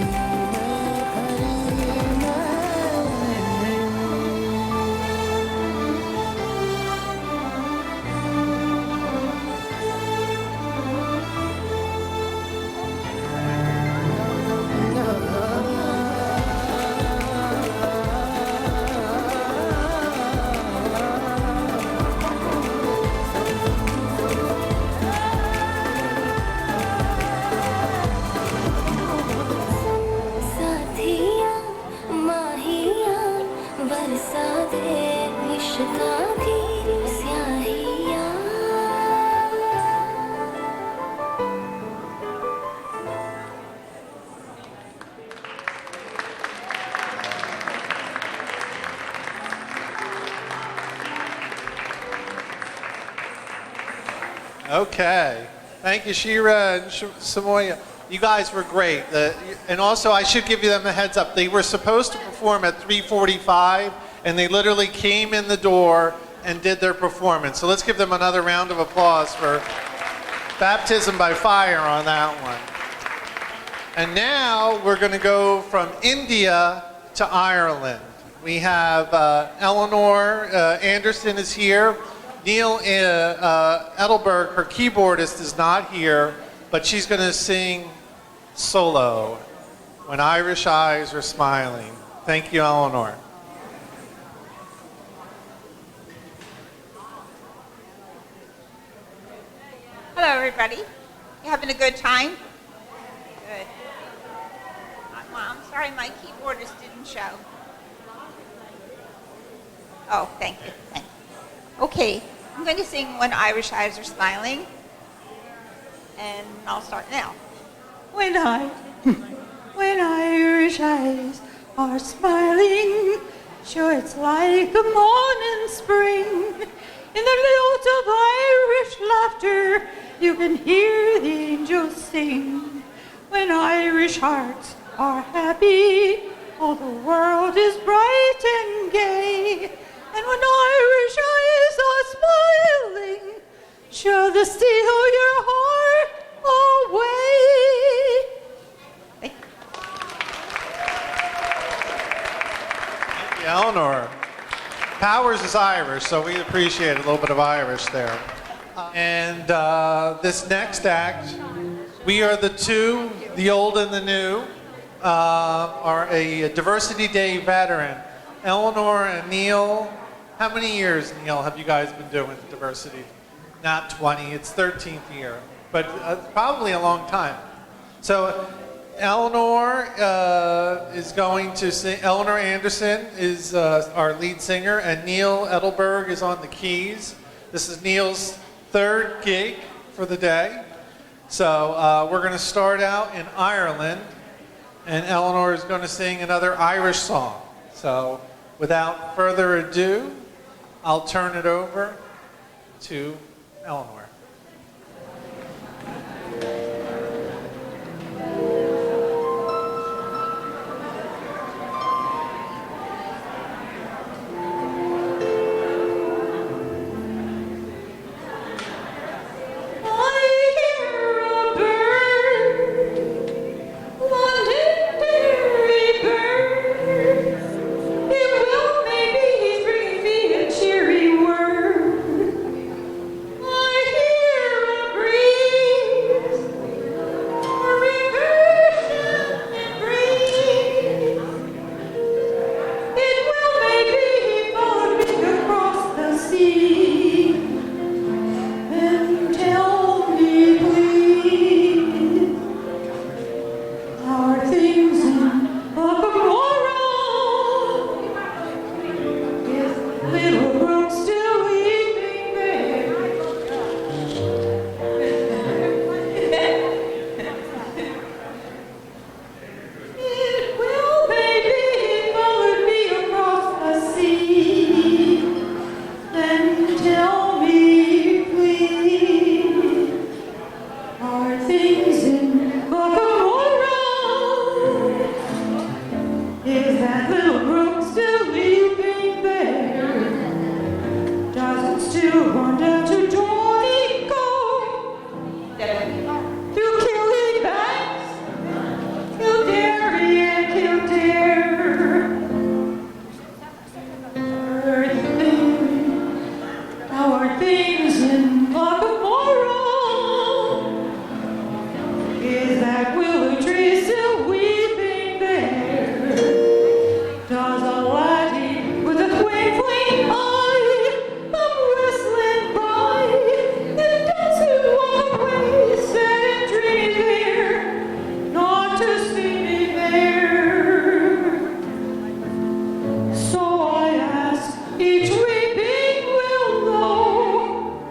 साथिया माहिया बरसा दे इश्का की स्याहिया Okay. Thank you, Shira and Samoya. You guys were great. And also, I should give you them a heads up. They were supposed to perform at 3:45, and they literally came in the door and did their performance. So let's give them another round of applause for baptism by fire on that one. And now we're going to go from India to Ireland. We have Eleanor Anderson is here. Neil Edelberg, her keyboardist, is not here, but she's going to sing solo, When Irish Eyes Are Smiling. Thank you, Eleanor. Hello, everybody. You having a good time? Good. I'm sorry my keyboardist didn't show. Oh, thank you. Thank you. Okay, I'm going to sing When Irish Eyes Are Smiling, and I'll start now. When Irish eyes are smiling, sure it's like a morning spring. In the lilt of Irish laughter, you can hear the angels sing. When Irish hearts are happy, all the world is bright and gay. And when Irish eyes are smiling, sure they steal your heart away. Thank you, Eleanor. Powers is Irish, so we appreciate a little bit of Irish there. And this next act, we are the two, the old and the new, are a Diversity Day veteran. Eleanor and Neil, how many years, Neil, have you guys been doing diversity? Not 20, it's 13th year, but probably a long time. So Eleanor is going to sing. Eleanor Anderson is our lead singer, and Neil Edelberg is on the keys. This is Neil's third gig for the day. So we're going to start out in Ireland, and Eleanor is going to sing another Irish song. So without further ado, I'll turn it over to Eleanor. I little brook still weeping there. It will, baby, followed me across the sea. Then tell me, please, are things in Bacamora? Is that little brook still weeping there? Does it still run down to Donegal? Through Killybanks, Kildare and Kildare. Are things in Bacamora? Is that willow tree still weeping there? Does a laddie with a twinkling eye come whistling by? And does he walk away sad and dreamy there, not to see me there? So I ask each weeping willow,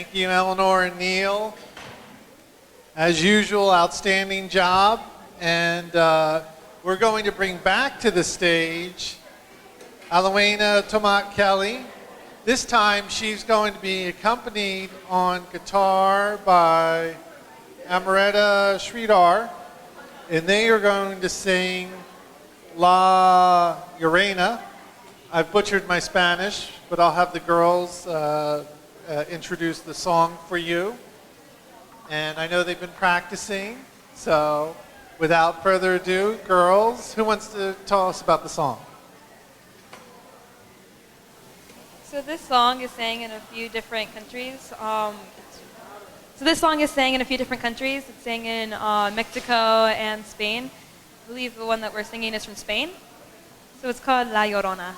Thank you, Eleanor and Neil. As usual, outstanding job. And we're going to bring back to the stage Alowena Tomat Kelly. This time she's going to be accompanied on guitar by Amaretta Sridhar. And they are going to sing La Llorona. I've butchered my Spanish, but I'll have the girls introduce the song for you. And I know they've been practicing, so without further ado, girls, who wants to tell us about the song? So this song is sang in a few different countries. It's sang in Mexico and Spain. I believe the one that we're singing is from Spain. So it's called La Llorona.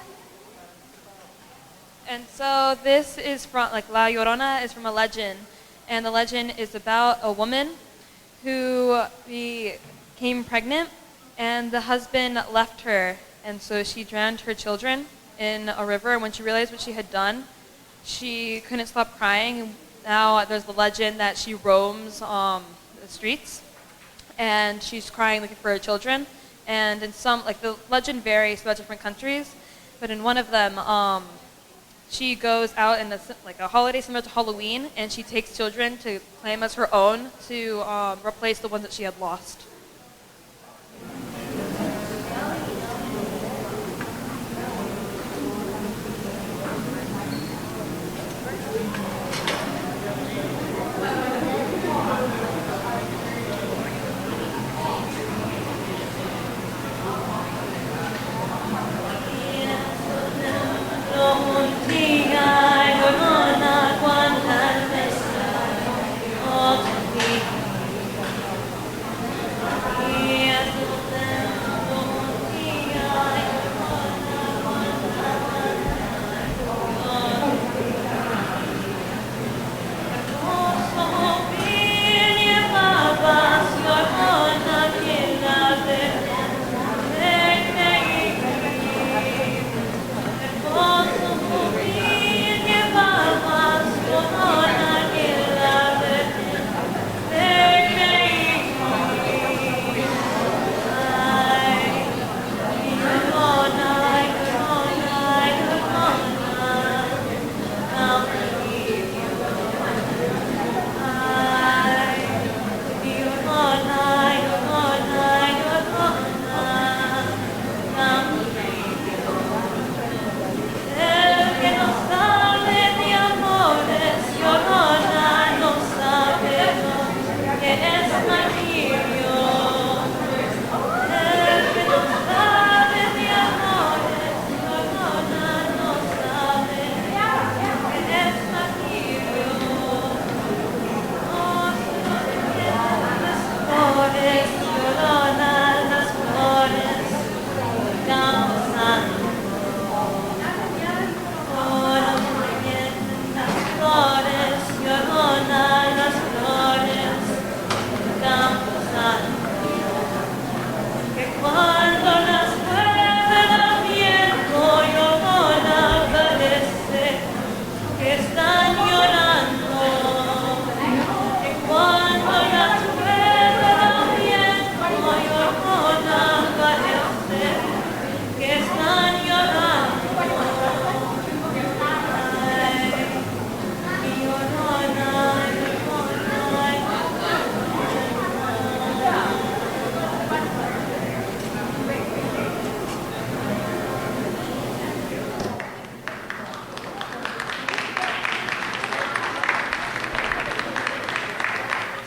And so this is from, La Llorona is from a legend. And the legend is about a woman who became pregnant and the husband left her. And so she drowned her children in a river. And when she realized what she had done, she couldn't stop crying. And now there's the legend that she roams the streets and she's crying looking for her children. And in some, the legend varies throughout different countries, but in one of them, she goes out in a holiday similar to Halloween, and she takes children to claim as her own to replace the ones that she had lost.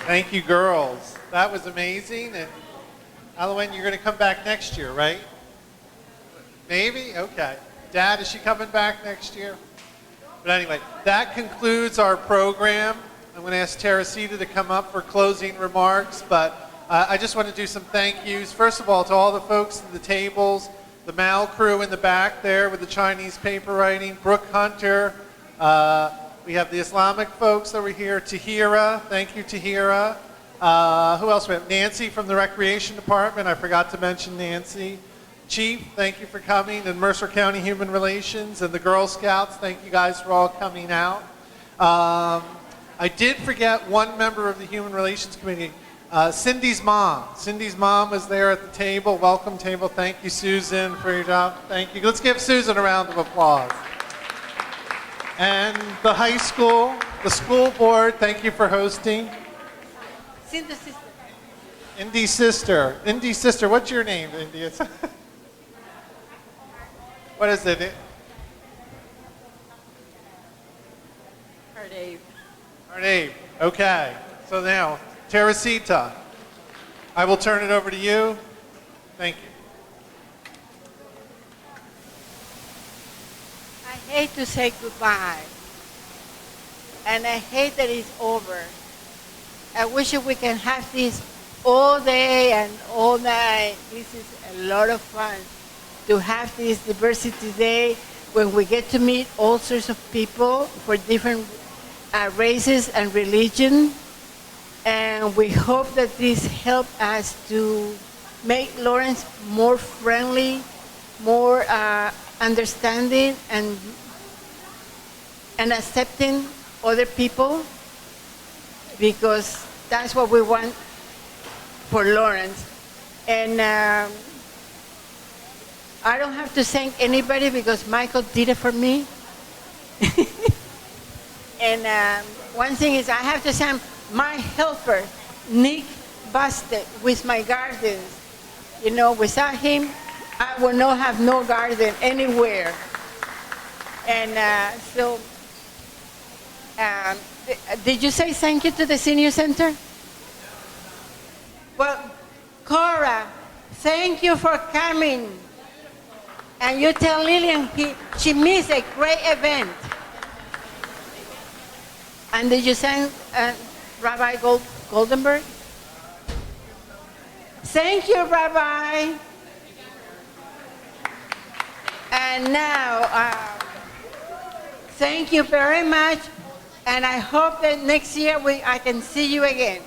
Thank you, girls. That was amazing. And Alowena, you're going to come back next year, right? Maybe? Okay. Dad, is she coming back next year? But anyway, that concludes our program. I'm going to ask Teresita to come up for closing remarks, but I just want to do some thank yous. First of all, to all the folks at the tables, the Mal crew in the back there with the Chinese paper writing, Brooke Hunter. We have the Islamic folks over here, Tahira. Thank you, Tahira. Who else we have? Nancy from the Recreation Department. I forgot to mention Nancy. Chief, thank you for coming. And Mercer County Human Relations and the Girl Scouts, thank you guys for all coming out. I did forget one member of the Human Relations Committee, Cindy's mom. Cindy's mom was there at the table, welcome table. Thank you, Susan, for your job. Thank you. Let's give Susan a round of applause. And the high school, the school board, thank you for hosting. Cindy's sister. Indy's sister. Indy's sister, what's your name, Indy? What is it? Dave. Okay. So now, Teresita, I will turn it over to you. Thank you. I hate to say goodbye. And I hate that it's over. I wish we can have this all day and all night. This is a lot of fun to have this Diversity Day when we get to meet all sorts of people for different races and religion. And we hope that this helps us to make Lawrence more friendly, more understanding, and accepting other people, because that's what we want for Lawrence. And I don't have to thank anybody because Michael did it for me. And one thing is I have to thank my helper, Nick Bastet, with my gardens. You know, without him, I would not have no garden anywhere. And did you say thank you to the senior center? Well, Cora, thank you for coming. And you tell Lillian she missed a great event. And did you thank Rabbi Goldenberg? Thank you, Rabbi. And now, thank you very much. And I hope that next year I can see you again.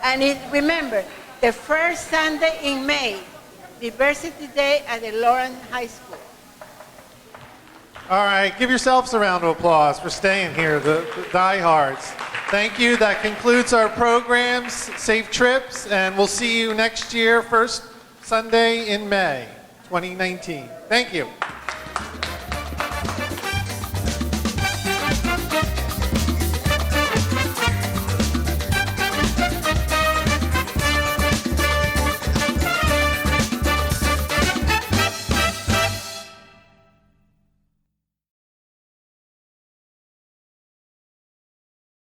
And remember, the first Sunday in May, Diversity Day at the Lawrence High School. All right, give yourselves a round of applause for staying here, the diehards. Thank you. That concludes our programs. Safe trips, and we'll see you next year, first Sunday in May 2019. Thank you.